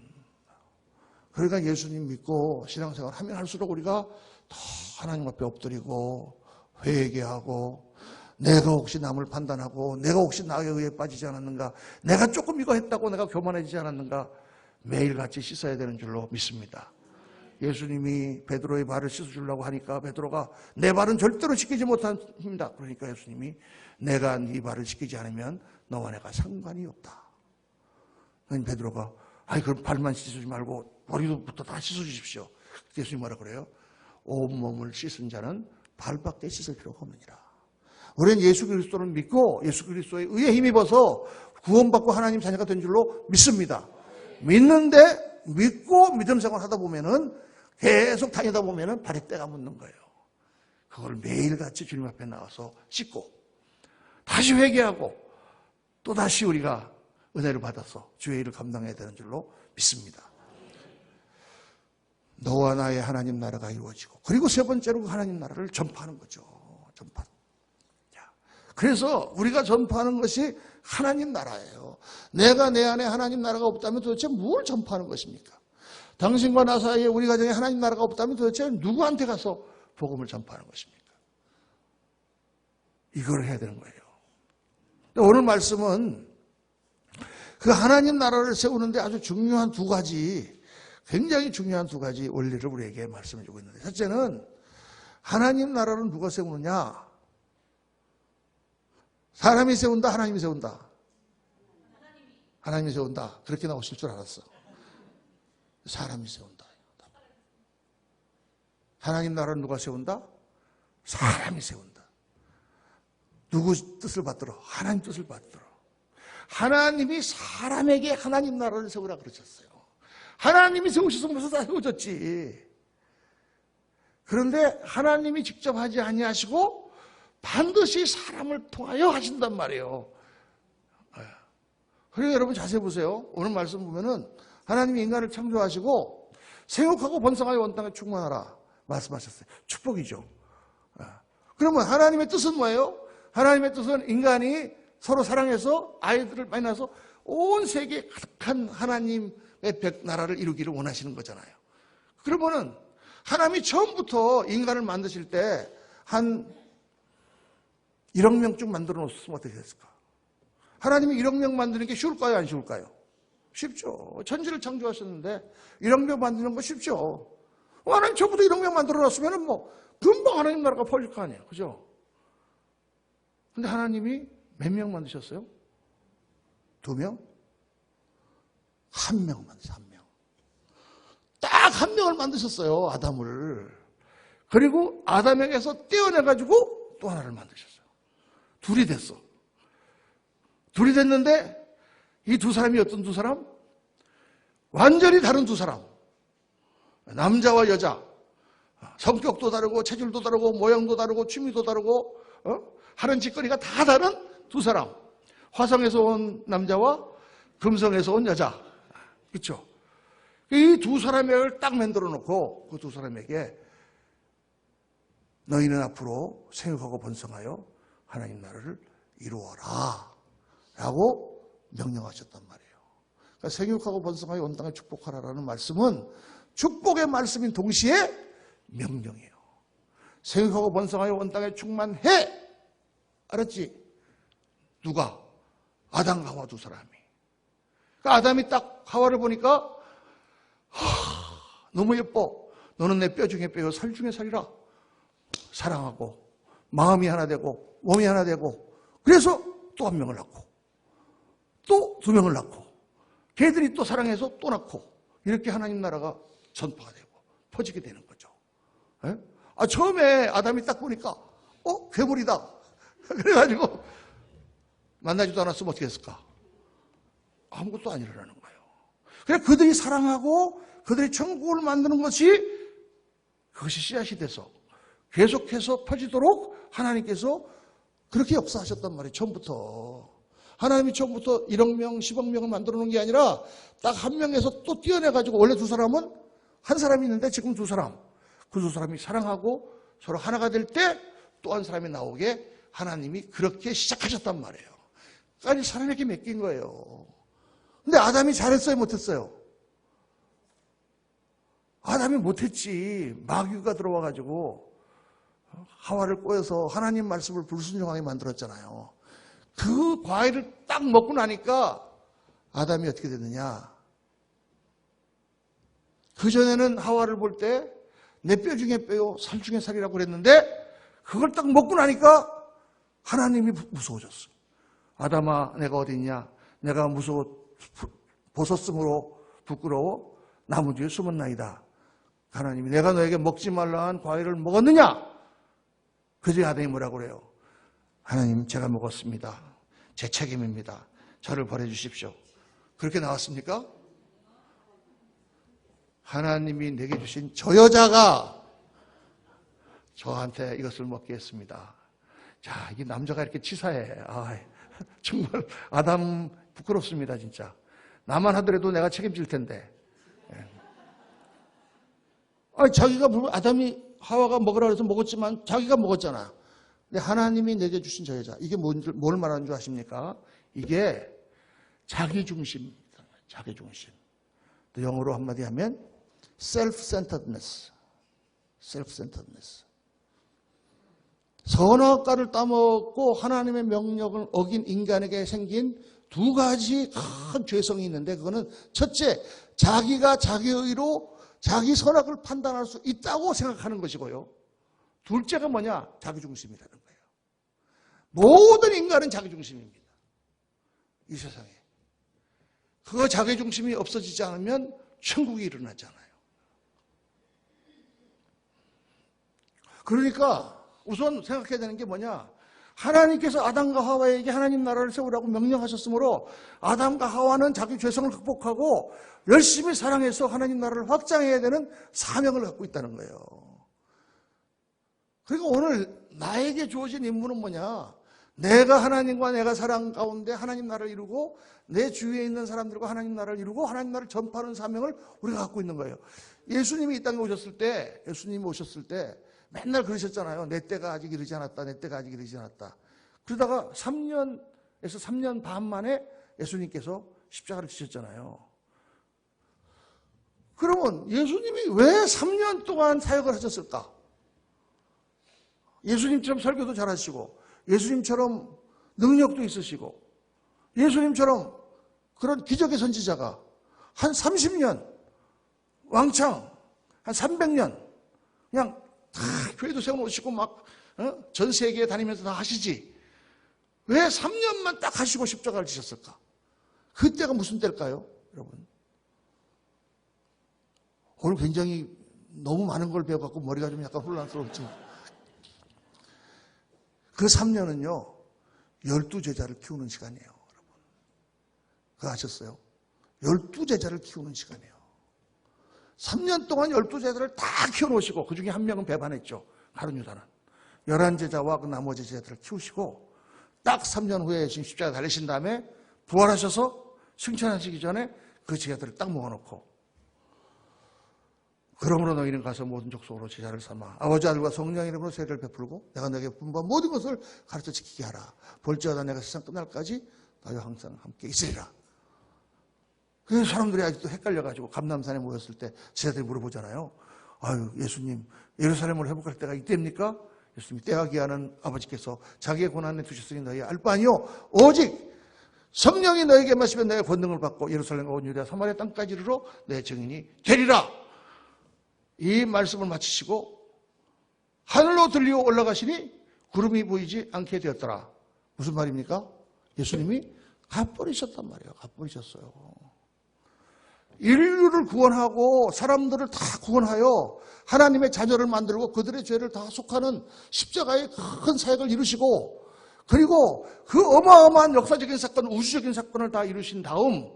그러니까 예수님 믿고 신앙생활 하면 할수록 우리가 더 하나님 앞에 엎드리고 회개하고 내가 혹시 남을 판단하고 내가 혹시 나의 의에 빠지지 않았는가, 내가 조금 이거 했다고 내가 교만해지지 않았는가 매일같이 씻어야 되는 줄로 믿습니다. 예수님이 베드로의 발을 씻어주려고 하니까 베드로가 내 발은 절대로 씻기지 못합니다. 그러니까 예수님이 내가 네 발을 씻기지 않으면 너와 내가 상관이 없다. 그러니까 베드로가 아니 그럼 발만 씻어주지 말고 머리부터 다 씻어주십시오. 예수님이 뭐라 그래요? 온몸을 씻은 자는 발밖에 씻을 필요가 없느니라. 우리는 예수 그리스도를 믿고 예수 그리스도의 의에 힘입어서 구원받고 하나님 자녀가 된 줄로 믿습니다. 믿는데 믿고 믿음 생활 하다 보면은 계속 다니다 보면은 발에 때가 묻는 거예요. 그걸 매일같이 주님 앞에 나와서 씻고 다시 회개하고 또 다시 우리가 은혜를 받아서 주의 일을 감당해야 되는 줄로 믿습니다. 너와 나의 하나님 나라가 이루어지고 그리고 세 번째로 그 하나님 나라를 전파하는 거죠. 전파. 그래서 우리가 전파하는 것이 하나님 나라예요. 내가 내 안에 하나님 나라가 없다면 도대체 뭘 전파하는 것입니까? 당신과 나 사이에 우리 가정에 하나님 나라가 없다면 도대체 누구한테 가서 복음을 전파하는 것입니까? 이걸 해야 되는 거예요. 오늘 말씀은 그 하나님 나라를 세우는데 아주 중요한 두 가지, 굉장히 중요한 두 가지 원리를 우리에게 말씀해 주고 있는데, 첫째는 하나님 나라를 누가 세우느냐? 사람이 세운다, 하나님이 세운다? 하나님이 세운다. 그렇게 나오실 줄 알았어. 사람이 세운다. 하나님 나라를 누가 세운다? 사람이 세운다. 누구 뜻을 받들어? 하나님 뜻을 받들어. 하나님이 사람에게 하나님 나라를 세우라 그러셨어요. 하나님이 세우셔서 무슨 다 세워졌지. 그런데 하나님이 직접 하지 아니하시고 반드시 사람을 통하여 하신단 말이에요. 그리고 여러분 자세히 보세요. 오늘 말씀 보면은 하나님이 인간을 창조하시고 생육하고 번성하여 온 땅에 충만하라 말씀하셨어요. 축복이죠. 그러면 하나님의 뜻은 뭐예요? 하나님의 뜻은 인간이 서로 사랑해서 아이들을 많이 낳아서 온 세계에 가득한 하나님의 나라를 이루기를 원하시는 거잖아요. 그러면은 하나님이 처음부터 인간을 만드실 때 한 1억 명쯤 만들어 놓았으면 어떻게 됐을까? 하나님이 1억 명 만드는 게 쉬울까요? 안 쉬울까요? 쉽죠. 천지를 창조하셨는데 1억 명 만드는 거 쉽죠. 하나님 처음부터 1억 명 만들어 놨으면 뭐 금방 하나님 나라가 퍼질 거 아니에요. 그죠? 근데 하나님이 몇 명 만드셨어요? 2명? 1명 만드셨어요. 1명. 딱 1명을 만드셨어요. 아담을. 그리고 아담에게서 떼어내가지고 또 하나를 만드셨어요. 둘이 됐어. 둘이 됐는데 이 두 사람이 어떤 두 사람? 완전히 다른 두 사람. 남자와 여자. 성격도 다르고 체질도 다르고 모양도 다르고 취미도 다르고 하는 짓거리가 다 다른 두 사람. 화성에서 온 남자와 금성에서 온 여자. 그렇죠? 이 두 사람을 딱 만들어 놓고 그 두 사람에게 너희는 앞으로 생육하고 번성하여 하나님 나라를 이루어라 라고 명령하셨단 말이에요. 그러니까 생육하고 번성하여 온 땅에 축복하라라는 말씀은 축복의 말씀인 동시에 명령이에요. 생육하고 번성하여 온 땅에 충만해. 알았지? 누가? 아담과 하와 두 사람이. 그러니까 아담이 딱 하와를 보니까 너무 예뻐. 너는 내 뼈 중에 뼈요 살 중에 살이라. 사랑하고 마음이 하나 되고 몸이 하나 되고 그래서 또 1명을 낳고 또 2명을 낳고 걔들이 또 사랑해서 또 낳고 이렇게 하나님 나라가 전파가 되고 퍼지게 되는 거죠. 처음에 아담이 딱 보니까 괴물이다. 그래가지고 만나지도 않았으면 어떻게 했을까? 아무것도 안 일어나는 거예요. 그래서 그들이 사랑하고 그들이 천국을 만드는 그것이 씨앗이 돼서 계속해서 퍼지도록 하나님께서 그렇게 역사하셨단 말이에요. 처음부터. 하나님이 처음부터 1억 명, 10억 명을 만들어 놓은 게 아니라 딱 1명에서 또 떼어내가지고 원래 두 사람은 한 사람이 있는데 지금 두 사람. 그 두 사람이 사랑하고 서로 하나가 될 때 또 한 사람이 나오게 하나님이 그렇게 시작하셨단 말이에요. 그러니까 사람에게 맡긴 거예요. 근데 아담이 잘했어요? 못했어요? 아담이 못했지. 마귀가 들어와가지고 하와를 꼬여서 하나님 말씀을 불순종하게 만들었잖아요. 그 과일을 딱 먹고 나니까 아담이 어떻게 됐느냐. 그전에는 하와를 볼 때 내 뼈 중에 뼈요 살 중에 살이라고 그랬는데 그걸 딱 먹고 나니까 하나님이 무서워졌어. 아담아 내가 어디 있냐. 내가 벗었으므로 부끄러워 나무 뒤에 숨었나이다. 하나님이 내가 너에게 먹지 말라 한 과일을 먹었느냐. 그제 아담이 뭐라고 그래요. 하나님 제가 먹었습니다. 제 책임입니다. 저를 버려주십시오. 그렇게 나왔습니까? 하나님이 내게 주신 저 여자가 저한테 이것을 먹게 했습니다. 자, 이게 남자가 이렇게 치사해. 정말 아담 부끄럽습니다, 진짜. 나만 하더라도 내가 책임질 텐데. 자기가 아담이 하와가 먹으라 그래서 먹었지만 자기가 먹었잖아. 근데 하나님이 내게 주신 저 여자, 이게 뭘 말하는 줄 아십니까? 이게 자기중심입니다. 자기중심. 또 영어로 한마디 하면 self-centeredness. self-centeredness. 선악과를 따먹고 하나님의 명령을 어긴 인간에게 생긴 두 가지 큰 죄성이 있는데, 그거는 첫째, 자기가 자기의 의로 자기 선악을 판단할 수 있다고 생각하는 것이고요. 둘째가 뭐냐? 자기중심이라는 거예요. 모든 인간은 자기중심입니다. 이 세상에. 그 자기중심이 없어지지 않으면 천국이 일어나잖아요. 그러니까 우선 생각해야 되는 게 뭐냐? 하나님께서 아담과 하와에게 하나님 나라를 세우라고 명령하셨으므로 아담과 하와는 자기 죄성을 극복하고 열심히 사랑해서 하나님 나라를 확장해야 되는 사명을 갖고 있다는 거예요. 그리고 오늘 나에게 주어진 임무는 뭐냐? 내가 하나님과 내가 사랑 가운데 하나님 나라를 이루고 내 주위에 있는 사람들과 하나님 나라를 이루고 하나님 나라를 전파하는 사명을 우리가 갖고 있는 거예요. 예수님이 이 땅에 오셨을 때, 맨날 그러셨잖아요. 내 때가 아직 이르지 않았다. 내 때가 아직 이르지 않았다. 그러다가 3년에서 3년 반 만에 예수님께서 십자가를 지셨잖아요. 그러면 예수님이 왜 3년 동안 사역을 하셨을까? 예수님처럼 설교도 잘하시고 예수님처럼 능력도 있으시고 예수님처럼 그런 기적의 선지자가 한 30년 왕창 한 300년 그냥 다 교회도 세워놓으시고 막 전 세계에 다니면서 다 하시지. 왜 3년만 딱 하시고 십자가를 지셨을까? 그때가 무슨 때일까요? 여러분. 오늘 굉장히 너무 많은 걸 배워갖고 머리가 좀 약간 혼란스럽지만 그 3년은요 12제자를 키우는 시간이에요. 여러분. 그거 아셨어요? 12제자를 키우는 시간이에요. 3년 동안 12제자를 다 키워놓으시고 그 중에 한 명은 배반했죠. 가룟 유다는. 11제자와 그 나머지 제자들을 키우시고 딱 3년 후에 지금 십자가 달리신 다음에 부활하셔서 승천하시기 전에 그 제자들을 딱 모아놓고 그러므로 너희는 가서 모든 족속으로 제자를 삼아 아버지 아들과 성령 이름으로 세례를 베풀고 내가 너에게 분부한 모든 것을 가르쳐 지키게 하라. 볼지어다 내가 세상 끝날까지 너희와 항상 함께 있으리라. 그래서 사람들이 아직도 헷갈려가지고 감람산에 모였을 때 제자들이 물어보잖아요. 아유 예수님 예루살렘을 회복할 때가 이때입니까? 예수님이 때와 기한은 아버지께서 자기의 고난에 두셨으니 너희 알 바 아니요 오직 성령이 너에게 마시면 내가 권능을 받고 예루살렘과 온 유대와 사마리아 땅까지 이르러 내 증인이 되리라. 이 말씀을 마치시고 하늘로 들리고 올라가시니 구름이 보이지 않게 되었더라. 무슨 말입니까? 예수님이 갚버리셨단 말이에요. 갚버리셨어요. 인류를 구원하고 사람들을 다 구원하여 하나님의 자녀를 만들고 그들의 죄를 다 속하는 십자가의 큰 사역을 이루시고 그리고 그 어마어마한 역사적인 사건, 우주적인 사건을 다 이루신 다음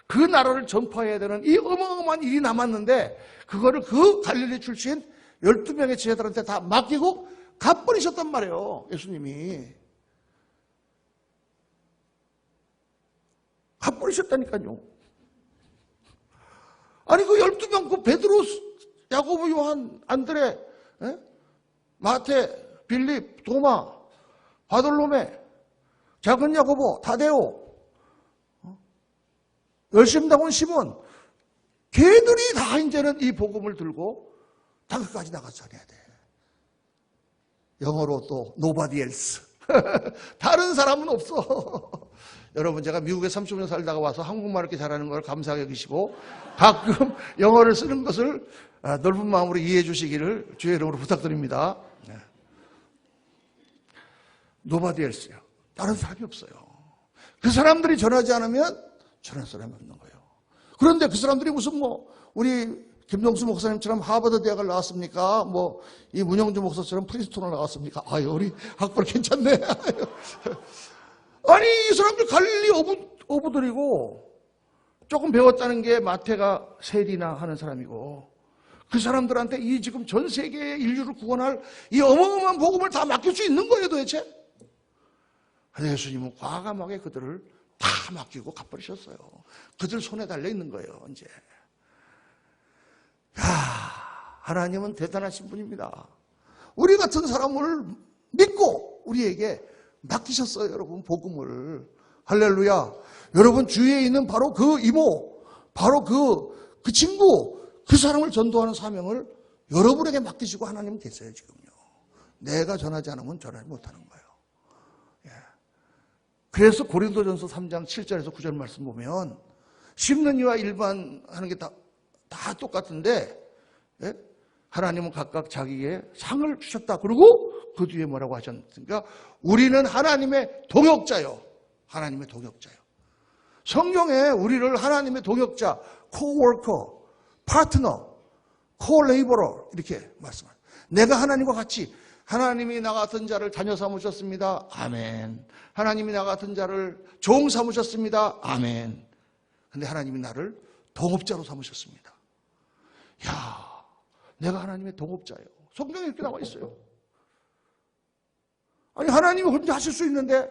그 나라를 전파해야 되는 이 어마어마한 일이 남았는데 그거를 그 갈릴리 출신 12명의 제자들한테 다 맡기고 갚버리셨단 말이에요. 예수님이. 갚버리셨다니까요. 아니 그 12명 그 베드로, 야고보, 요한, 안드레, 마태, 빌립, 도마, 바돌로메, 작은 야고보, 다데오, 열심히 나온 시몬, 걔들이 다 이제는 이 복음을 들고 다 끝까지 나가서 전해야 돼. 영어로 또 nobody else. 다른 사람은 없어. 여러분 제가 미국에 30년 살다가 와서 한국말 이렇게 잘하는 걸 감사하게 여기시고 가끔 영어를 쓰는 것을 넓은 마음으로 이해해 주시기를 주의 이름으로 부탁드립니다. nobody else요. 다른 사람이 없어요. 그 사람들이 전하지 않으면 전할 사람이 없는 거예요. 그런데 그 사람들이 무슨 우리 김동수 목사님처럼 하버드 대학을 나왔습니까? 이 문영주 목사처럼 프린스톤을 나왔습니까? 아유, 우리 학벌 괜찮네. 아니, 이 사람들 갈릴리 어부들이고, 조금 배웠다는 게 마태가 세리나 하는 사람이고, 그 사람들한테 이 지금 전 세계의 인류를 구원할 이 어마어마한 복음을 다 맡길 수 있는 거예요, 도대체? 근데 예수님은 과감하게 그들을 다 맡기고 갚버리셨어요. 그들 손에 달려 있는 거예요, 이제. 하나님은 대단하신 분입니다. 우리 같은 사람을 믿고 우리에게 맡기셨어요, 여러분. 복음을. 할렐루야. 여러분 주위에 있는 바로 그 이모, 바로 그 친구, 그 사람을 전도하는 사명을 여러분에게 맡기시고 하나님은 계세요, 지금요. 내가 전하지 않으면 전하지 못하는 거예요. 예. 그래서 고린도전서 3장 7절에서 9절 말씀 보면 심는 이와 일반 하는 게 다 똑같은데, 예? 하나님은 각각 자기에게 상을 주셨다. 그리고 그 뒤에 뭐라고 하셨습니까? 우리는 하나님의 동역자요. 하나님의 동역자요. 성경에 우리를 하나님의 동역자, 코워커, 파트너, 코레이버러 이렇게 말씀합니다. 내가 하나님과 같이 하나님이 나 같은 자를 자녀 삼으셨습니다. 아멘. 하나님이 나 같은 자를 종 삼으셨습니다. 아멘. 근데 하나님이 나를 동업자로 삼으셨습니다. 야, 내가 하나님의 동업자예요. 성경에 이렇게 나와 있어요. 아니 하나님이 혼자 하실 수 있는데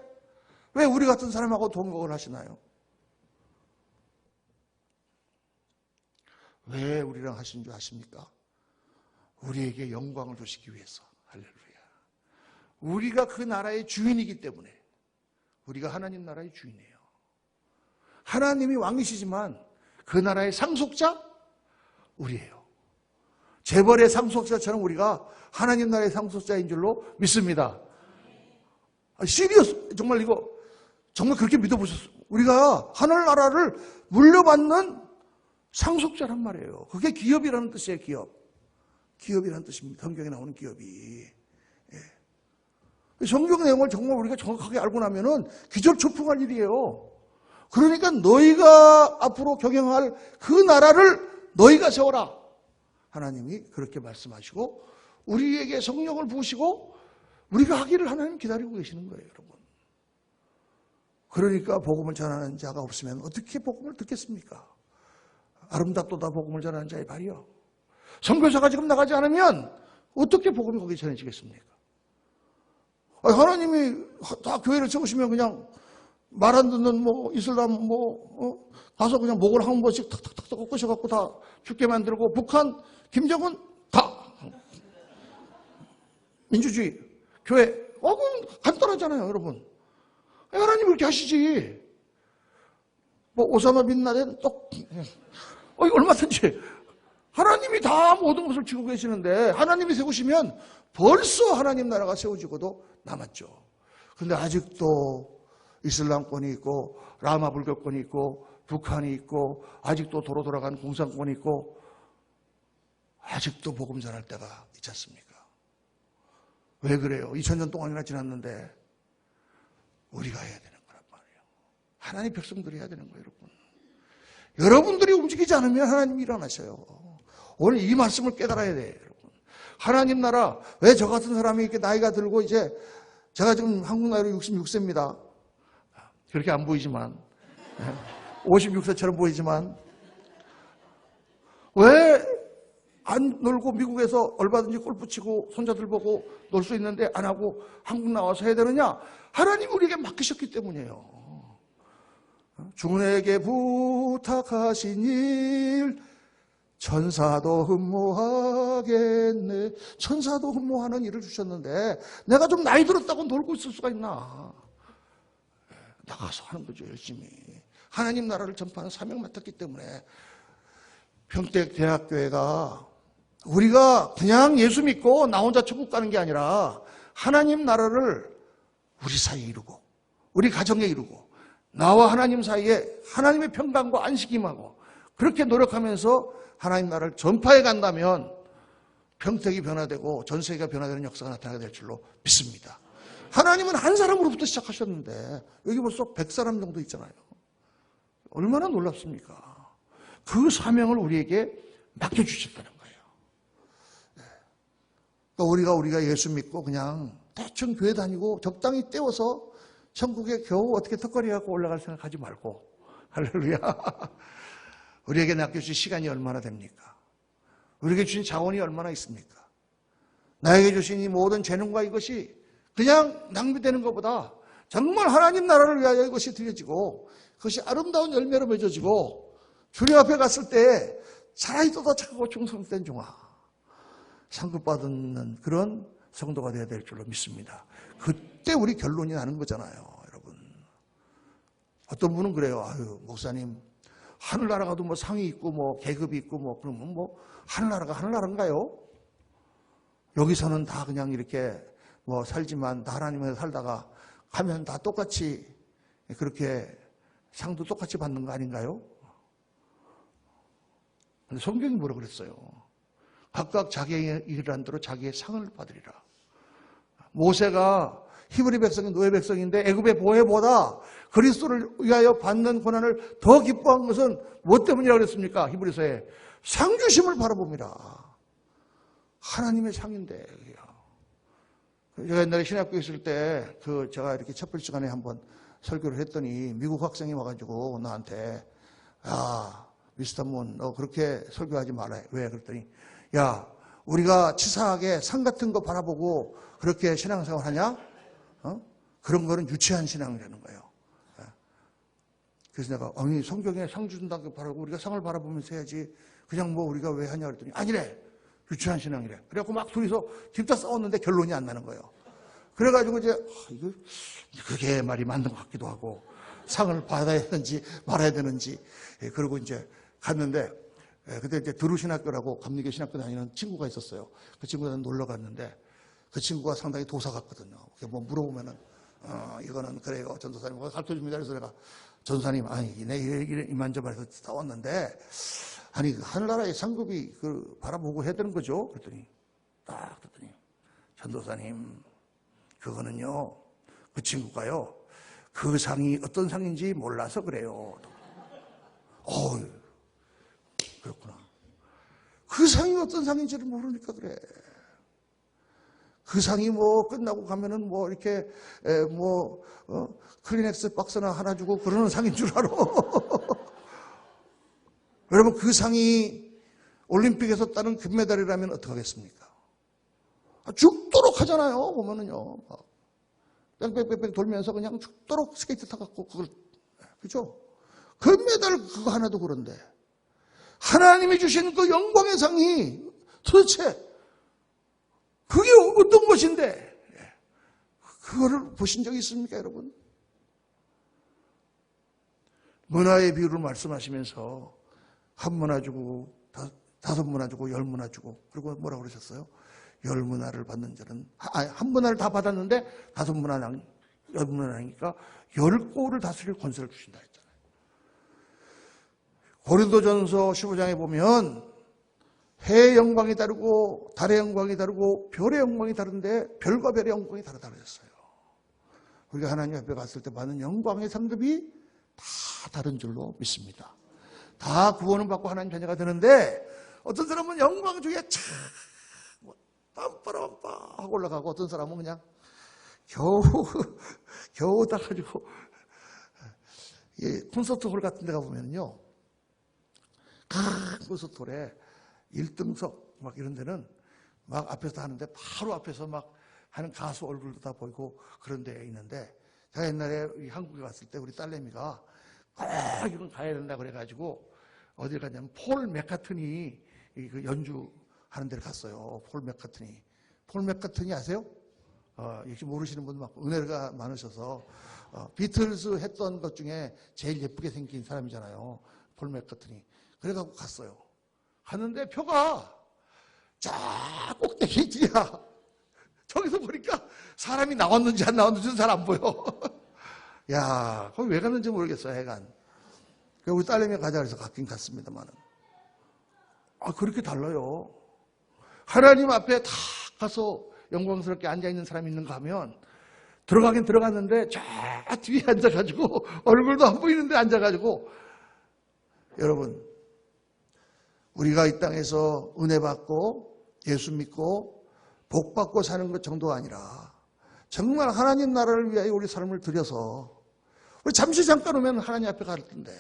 왜 우리 같은 사람하고 동역을 하시나요? 왜 우리랑 하신 줄 아십니까? 우리에게 영광을 주시기 위해서. 할렐루야. 우리가 그 나라의 주인이기 때문에. 우리가 하나님 나라의 주인이에요. 하나님이 왕이시지만 그 나라의 상속자 우리예요. 재벌의 상속자처럼 우리가 하나님 나라의 상속자인 줄로 믿습니다. 시리어스 정말 이거 정말 그렇게 믿어보셨어요? 우리가 하늘나라를 물려받는 상속자란 말이에요. 그게 기업이라는 뜻이에요. 기업이라는 뜻입니다. 성경에 나오는 기업이. 예. 성경 내용을 정말 우리가 정확하게 알고 나면은 기절초풍할 일이에요. 그러니까 너희가 앞으로 경영할 그 나라를 너희가 세워라. 하나님이 그렇게 말씀하시고 우리에게 성령을 부으시고 우리가 하기를 하나님 기다리고 계시는 거예요, 여러분. 그러니까 복음을 전하는 자가 없으면 어떻게 복음을 듣겠습니까? 아름답도다 복음을 전하는 자의 발이요. 선교사가 지금 나가지 않으면 어떻게 복음이 거기 전해지겠습니까? 하나님이 다 교회를 세우시면 그냥 말 안 듣는 이슬람 가서 그냥 목을 한 번씩 탁탁탁 꺾으셔갖고 다 죽게 만들고 북한 김정은 다 민주주의 교회 그건 간단하잖아요, 여러분. 하나님이 그렇게 하시지. 오사마 빈 라덴 얼마든지 하나님이 다 모든 것을 지고 계시는데 하나님이 세우시면 벌써 하나님 나라가 세워지고도 남았죠. 근데 아직도 이슬람권이 있고 라마 불교권이 있고 북한이 있고 아직도 도로 돌아간 공산권이 있고 아직도 복음 전할 때가 있지 않습니까? 왜 그래요? 2000년 동안이나 지났는데 우리가 해야 되는 거란 말이에요. 하나님 백성들이 해야 되는 거예요, 여러분. 여러분들이 움직이지 않으면 하나님이 일어나셔요. 오늘 이 말씀을 깨달아야 돼요, 여러분. 하나님 나라, 왜 저 같은 사람이 이렇게 나이가 들고 이제 제가 지금 한국 나이로 66세입니다. 그렇게 안 보이지만 56세처럼 보이지만 왜 안 놀고 미국에서 얼마든지 골프 치고 손자들 보고 놀 수 있는데 안 하고 한국 나와서 해야 되느냐? 하나님이 우리에게 맡기셨기 때문이에요. 주님에게 부탁하신 일 천사도 흠모하겠네. 천사도 흠모하는 일을 주셨는데 내가 좀 나이 들었다고 놀고 있을 수가 있나? 나가서 하는 거죠, 열심히. 하나님 나라를 전파하는 사명 맡았기 때문에 평택 대학교회가 우리가 그냥 예수 믿고 나 혼자 천국 가는 게 아니라 하나님 나라를 우리 사이에 이루고 우리 가정에 이루고 나와 하나님 사이에 하나님의 평강과 안식이 임하고 그렇게 노력하면서 하나님 나라를 전파해 간다면 평택이 변화되고 전 세계가 변화되는 역사가 나타나게 될 줄로 믿습니다. 하나님은 한 사람으로부터 시작하셨는데 여기 벌써 100사람 정도 있잖아요. 얼마나 놀랍습니까? 그 사명을 우리에게 맡겨주셨다는 거예요. 그러니까 우리가 예수 믿고 그냥 대충 교회 다니고 적당히 때워서 천국에 겨우 어떻게 턱걸이하고 올라갈 생각하지 말고 할렐루야. 우리에게 맡겨주신 시간이 얼마나 됩니까? 우리에게 주신 자원이 얼마나 있습니까? 나에게 주신 이 모든 재능과 이것이 그냥 낭비되는 것보다 정말 하나님 나라를 위하여 이것이 드려지고 그것이 아름다운 열매로 맺어지고 주님 앞에 갔을 때 차라리 더 착하고 충성된 종아 상급받는 그런 성도가 되어야 될 줄로 믿습니다. 그때 우리 결론이 나는 거잖아요, 여러분. 어떤 분은 그래요. 아유, 목사님, 하늘나라 가도 뭐 상이 있고 뭐 계급이 있고 뭐 그러면 뭐 하늘나라가 하늘나라인가요? 여기서는 다 그냥 이렇게 뭐 살지만 다 하나님을 살다가 가면 다 똑같이 그렇게 상도 똑같이 받는 거 아닌가요? 근데 성경이 뭐라 그랬어요? 각각 자기의 일한 대로 자기의 상을 받으리라. 모세가 히브리 백성이 노예 백성인데 애굽의 보혜보다 그리스도를 위하여 받는 고난을 더 기뻐한 것은 무엇 때문이라고 그랬습니까? 히브리서에 상 주심을 바라봅니다. 하나님의 상인데. 제가 옛날에 신학교에 있을 때 제가 이렇게 촛불 시간에 한번 설교를 했더니 미국 학생이 와가지고 나한테 미스터 문, 너 그렇게 설교하지 말아요. 왜? 그랬더니 우리가 치사하게 상 같은 거 바라보고 그렇게 신앙생활 하냐? 그런 거는 유치한 신앙이라는 거예요. 그래서 내가 아니 성경에 상 준다고 바라고 우리가 상을 바라보면서 해야지 그냥 뭐 우리가 왜 하냐 그랬더니 아니래. 유치한 신앙이래. 그래갖고 막 둘이서 뒤집다 싸웠는데 결론이 안 나는 거예요. 그래가지고 이제 이거 그게 말이 맞는 것 같기도 하고 상을 받아야 되는지 말아야 되는지 그러고 이제 갔는데 그때 이제 드루신학교라고 감리교 신학교 다니는 친구가 있었어요. 그 친구랑 놀러 갔는데 그 친구가 상당히 도사 같거든요. 뭐 물어보면은 이거는 그래요. 전도사님 가르쳐줍니다. 그래서 내가 전도사님 내 이만저만해서 싸웠는데 아니 하늘나라의 상급이 바라보고 해야 되는 거죠. 그랬더니 전도사님 그거는요 그 친구가요 그 상이 어떤 상인지 몰라서 그래요. 그렇구나. 그 상이 어떤 상인지를 모르니까 그래. 그 상이 뭐 끝나고 가면은 뭐 이렇게 클리넥스 박스나 하나 주고 그러는 상인 줄 알아. 여러분 그 상이 올림픽에서 따는 금메달이라면 어떡하겠습니까? 죽도록 하잖아요. 보면은요. 뺑뺑뺑뺑 돌면서 그냥 죽도록 스케이트 타갖고 그걸 그죠? 금메달 그거 하나도 그런데 하나님이 주신 그 영광의 상이 도대체 그게 어떤 것인데 그거를 보신 적이 있습니까, 여러분? 문화의 비유를 말씀하시면서 한 문화 주고 다섯 문화 주고 열 문화 주고 그리고 뭐라고 그러셨어요? 열 문화를 받는 자는 한 문화를 다 받았는데 다섯 문화 열 문화니까 열 꼴을 다스릴 권세를 주신다 했잖아요. 고린도전서 15장에 보면 해의 영광이 다르고 달의 영광이 다르고 별의 영광이 다른데 별과 별의 영광이 다르다고 했어요. 우리가 하나님 앞에 갔을 때 받는 영광의 상급이 다 다른 줄로 믿습니다. 다 구원을 받고 하나님 자녀가 되는데 어떤 사람은 영광 중에 빰빠라빰빠 하고 올라가고 어떤 사람은 그냥 겨우 따가지고 콘서트 홀 같은 데 가보면요 큰 콘서트 홀에 1등석 막 이런 데는 막 앞에서 하는데 바로 앞에서 막 하는 가수 얼굴도 다 보이고 그런 데 있는데 제가 옛날에 한국에 갔을 때 우리 딸내미가 꼭 이건 가야 된다 그래가지고 어딜 갔냐면 폴 맥카트니 그 연주하는 데를 갔어요. 폴 맥카트니 아세요? 역시 모르시는 분들 많고 은혜가 많으셔서 비틀즈 했던 것 중에 제일 예쁘게 생긴 사람이잖아요. 폴 맥카트니. 그래가지고 갔어요. 갔는데 표가 쫙 꼭대기에 있지야. 저기서 보니까 사람이 나왔는지 안 나왔는지는 잘 안 보여. 야, 거기 왜 갔는지 모르겠어요, 하여간. 우리 딸내미 가자 그래서 갔긴 갔습니다만은. 그렇게 달라요. 하나님 앞에 다 가서 영광스럽게 앉아있는 사람이 있는가 하면 들어가긴 들어갔는데 저 뒤에 앉아가지고 얼굴도 안 보이는데 앉아가지고 여러분 우리가 이 땅에서 은혜 받고 예수 믿고 복 받고 사는 것 정도가 아니라 정말 하나님 나라를 위하여 우리 삶을 들여서 우리 잠시 잠깐 오면 하나님 앞에 갈 텐데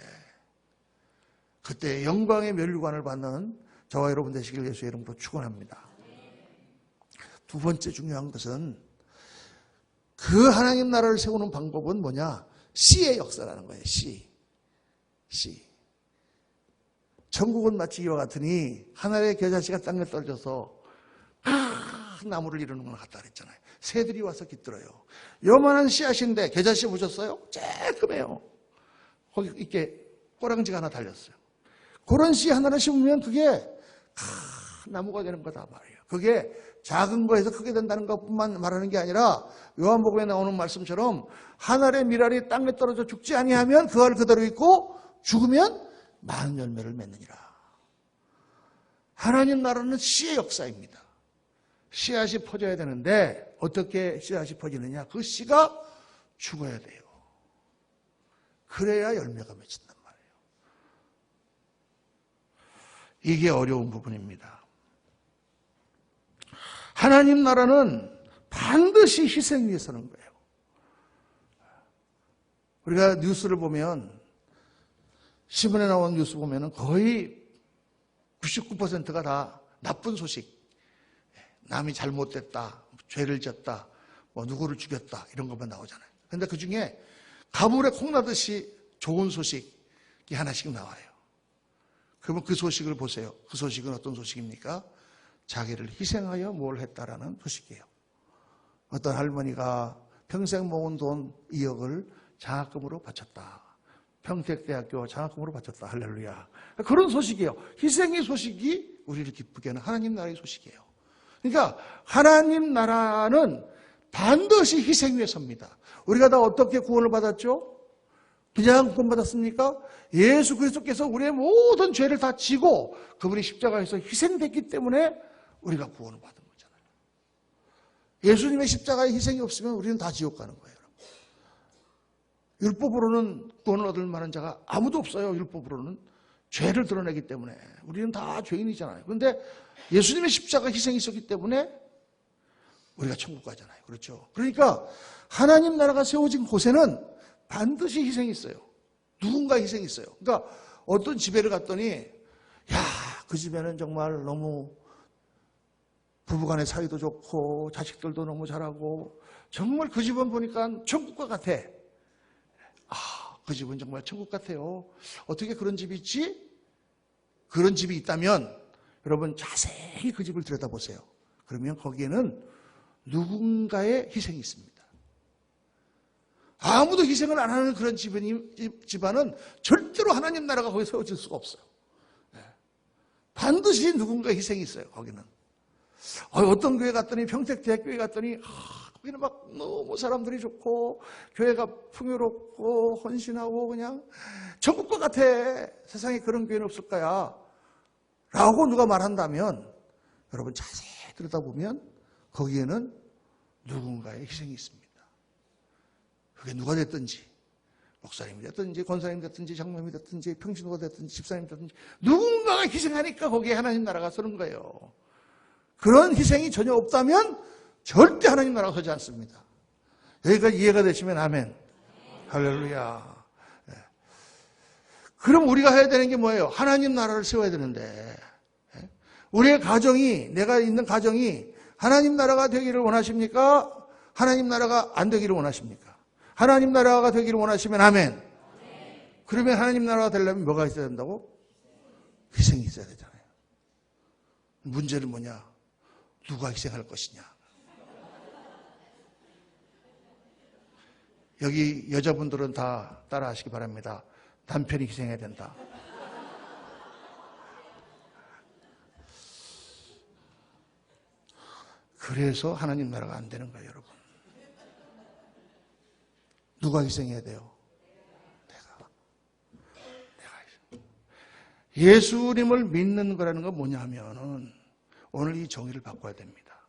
그때 영광의 멸류관을 받는 저와 여러분 되시길 예수의 이름으로 축원합니다. 두 번째 중요한 것은 그 하나님 나라를 세우는 방법은 뭐냐? 씨의 역사라는 거예요. 씨. 천국은 마치 이와 같으니 하늘의 겨자씨가 땅에 떨어져서 나무를 이루는 것 같다 그랬잖아요. 새들이 와서 깃들어요. 요만한 씨앗인데 계자씨 보셨어요? 쬐끔해요. 거기 이렇게 꼬랑지가 하나 달렸어요. 그런 씨 하나를 심으면 그게 나무가 되는 거다 말이에요. 그게 작은 거에서 크게 된다는 것뿐만 말하는 게 아니라 요한복음에 나오는 말씀처럼 한 알의 밀알이 땅에 떨어져 죽지 아니하면 그 알 그대로 있고 죽으면 많은 열매를 맺느니라. 하나님 나라는 씨의 역사입니다. 씨앗이 퍼져야 되는데 어떻게 씨앗이 퍼지느냐? 그 씨가 죽어야 돼요. 그래야 열매가 맺힌단 말이에요. 이게 어려운 부분입니다. 하나님 나라는 반드시 희생 위에 서는 거예요. 우리가 뉴스를 보면, 신문에 나온 뉴스 보면은 거의 99%가 다 나쁜 소식. 남이 잘못됐다, 죄를 졌다, 뭐 누구를 죽였다, 이런 것만 나오잖아요. 그런데 그 중에 가물에 콩나듯이 좋은 소식이 하나씩 나와요. 그러면 그 소식을 보세요. 그 소식은 어떤 소식입니까? 자기를 희생하여 뭘 했다라는 소식이에요. 어떤 할머니가 평생 모은 돈 2억을 장학금으로 바쳤다. 평택대학교 장학금으로 바쳤다. 할렐루야. 그런 소식이에요. 희생의 소식이 우리를 기쁘게 하는 하나님 나라의 소식이에요. 그러니까 하나님 나라는 반드시 희생 위에 섭니다. 우리가 다 어떻게 구원을 받았죠? 그냥 구원 받았습니까? 예수 그리스도께서 우리의 모든 죄를 다 지고 그분이 십자가에서 희생됐기 때문에 우리가 구원을 받은 거잖아요. 예수님의 십자가의 희생이 없으면 우리는 다 지옥 가는 거예요. 율법으로는 구원을 얻을 만한 자가 아무도 없어요. 율법으로는 죄를 드러내기 때문에 우리는 다 죄인이잖아요. 그런데 예수님의 십자가 희생이 있었기 때문에 우리가 천국 가잖아요. 그렇죠? 그러니까 하나님 나라가 세워진 곳에는 반드시 희생이 있어요. 누군가 희생이 있어요. 그러니까 어떤 집에를 갔더니 그 집에는 정말 너무 부부간의 사이도 좋고 자식들도 너무 잘하고 정말 그 집은 보니까 천국과 같아. 그 집은 정말 천국 같아요. 어떻게 그런 집이 있지? 그런 집이 있다면 여러분 자세히 그 집을 들여다보세요. 그러면 거기에는 누군가의 희생이 있습니다. 아무도 희생을 안 하는 그런 집안은 절대로 하나님 나라가 거기에 세워질 수가 없어요. 반드시 누군가의 희생이 있어요. 거기는. 어떤 교회 갔더니 평택대학교에 갔더니 거기는 막 너무 사람들이 좋고 교회가 풍요롭고 헌신하고 그냥 천국과 같아. 세상에 그런 교회는 없을 거야 라고 누가 말한다면 여러분 자세히 들여다보면 거기에는 누군가의 희생이 있습니다. 그게 누가 됐든지 목사님이 됐든지 권사님이 됐든지 장로님이 됐든지 평신도가 됐든지 집사님이 됐든지 누군가가 희생하니까 거기에 하나님 나라가 서는 거예요. 그런 희생이 전혀 없다면 절대 하나님 나라가 서지 않습니다. 여기까지 이해가 되시면 아멘. 할렐루야. 그럼 우리가 해야 되는 게 뭐예요? 하나님 나라를 세워야 되는데 우리의 가정이, 내가 있는 가정이 하나님 나라가 되기를 원하십니까? 하나님 나라가 안 되기를 원하십니까? 하나님 나라가 되기를 원하시면 아멘. 그러면 하나님 나라가 되려면 뭐가 있어야 된다고? 희생이 있어야 되잖아요. 문제는 뭐냐? 누가 희생할 것이냐? 여기 여자분들은 다 따라 하시기 바랍니다. 남편이 희생해야 된다. 그래서 하나님 나라가 안 되는 거예요, 여러분. 누가 희생해야 돼요? 내가. 예수님을 믿는 거라는 건 뭐냐 하면은 오늘 이 정의를 바꿔야 됩니다.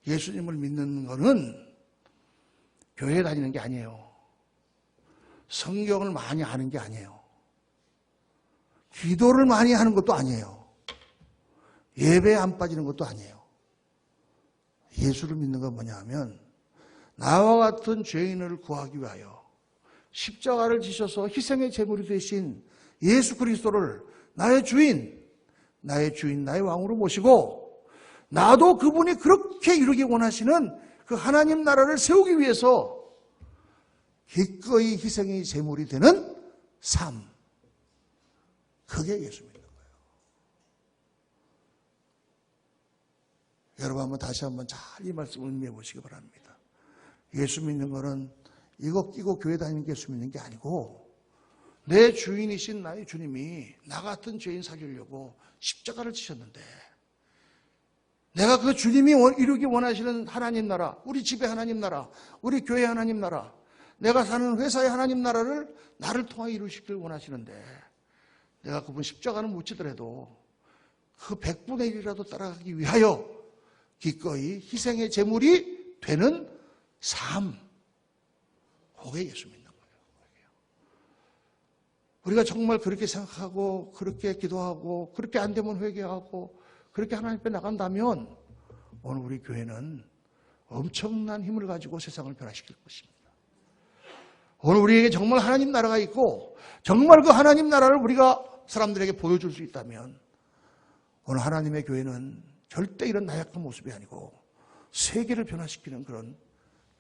예수님을 믿는 거는 교회 다니는 게 아니에요. 성경을 많이 아는 게 아니에요. 기도를 많이 하는 것도 아니에요. 예배에 안 빠지는 것도 아니에요. 예수를 믿는 건 뭐냐 하면 나와 같은 죄인을 구하기 위하여 십자가를 지셔서 희생의 제물이 되신 예수 그리스도를 나의 주인, 나의 왕으로 모시고 나도 그분이 그렇게 이루기 원하시는 그 하나님 나라를 세우기 위해서 기꺼이 희생의 제물이 되는 삶. 그게 예수 믿는 거예요. 여러분 한번 다시 한번 잘 이 말씀을 의미해 보시기 바랍니다. 예수 믿는 거는 이거 끼고 교회 다니는 게 예수 믿는 게 아니고 내 주인이신 나의 주님이 나 같은 죄인 살리려고 십자가를 지셨는데 내가 그 주님이 이루기 원하시는 하나님 나라, 우리 집의 하나님 나라, 우리 교회 하나님 나라, 내가 사는 회사의 하나님 나라를 나를 통해 이루시길 원하시는데 내가 그분 십자가는 못 지더라도 그 100분의 1이라도 따라가기 위하여 기꺼이 희생의 제물이 되는 삶, 그게 예수 믿는 거예요. 우리가 정말 그렇게 생각하고 그렇게 기도하고 그렇게 안 되면 회개하고 그렇게 하나님 앞에 나간다면 오늘 우리 교회는 엄청난 힘을 가지고 세상을 변화시킬 것입니다. 오늘 우리에게 정말 하나님 나라가 있고 정말 그 하나님 나라를 우리가 사람들에게 보여줄 수 있다면 오늘 하나님의 교회는 절대 이런 나약한 모습이 아니고 세계를 변화시키는 그런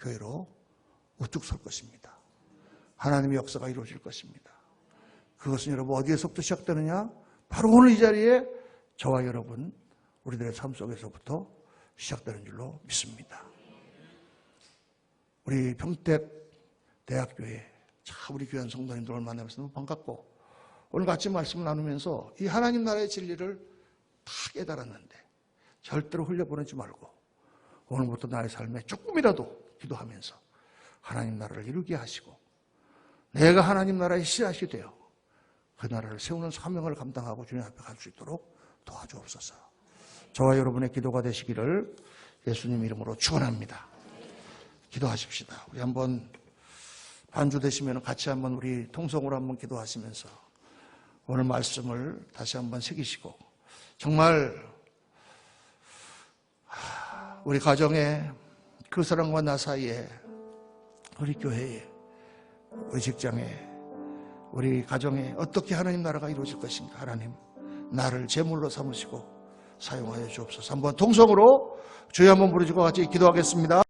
교회로 우뚝 설 것입니다. 하나님의 역사가 이루어질 것입니다. 그것은 여러분 어디에서부터 시작되느냐? 바로 오늘 이 자리에 저와 여러분 우리들의 삶 속에서부터 시작되는 줄로 믿습니다. 우리 평택 대학교에 참 우리 귀한 성도님들을 만나면서 너무 반갑고 오늘 같이 말씀을 나누면서 이 하나님 나라의 진리를 다 깨달았는데 절대로 흘려보내지 말고 오늘부터 나의 삶에 조금이라도 기도하면서 하나님 나라를 이루게 하시고 내가 하나님 나라의 씨앗이 되어 그 나라를 세우는 사명을 감당하고 주님 앞에 갈 수 있도록 도와주옵소서. 저와 여러분의 기도가 되시기를 예수님 이름으로 축원합니다. 기도하십시다. 우리 한번 반주 되시면 같이 한번 우리 통성으로 한번 기도하시면서 오늘 말씀을 다시 한번 새기시고 정말 우리 가정에 그 사람과 나 사이에 우리 교회에 우리 직장에 우리 가정에 어떻게 하나님 나라가 이루어질 것인가. 하나님 나를 제물로 삼으시고 사용하여 주옵소서. 한번 통성으로 주여 한번 부르시고 같이 기도하겠습니다.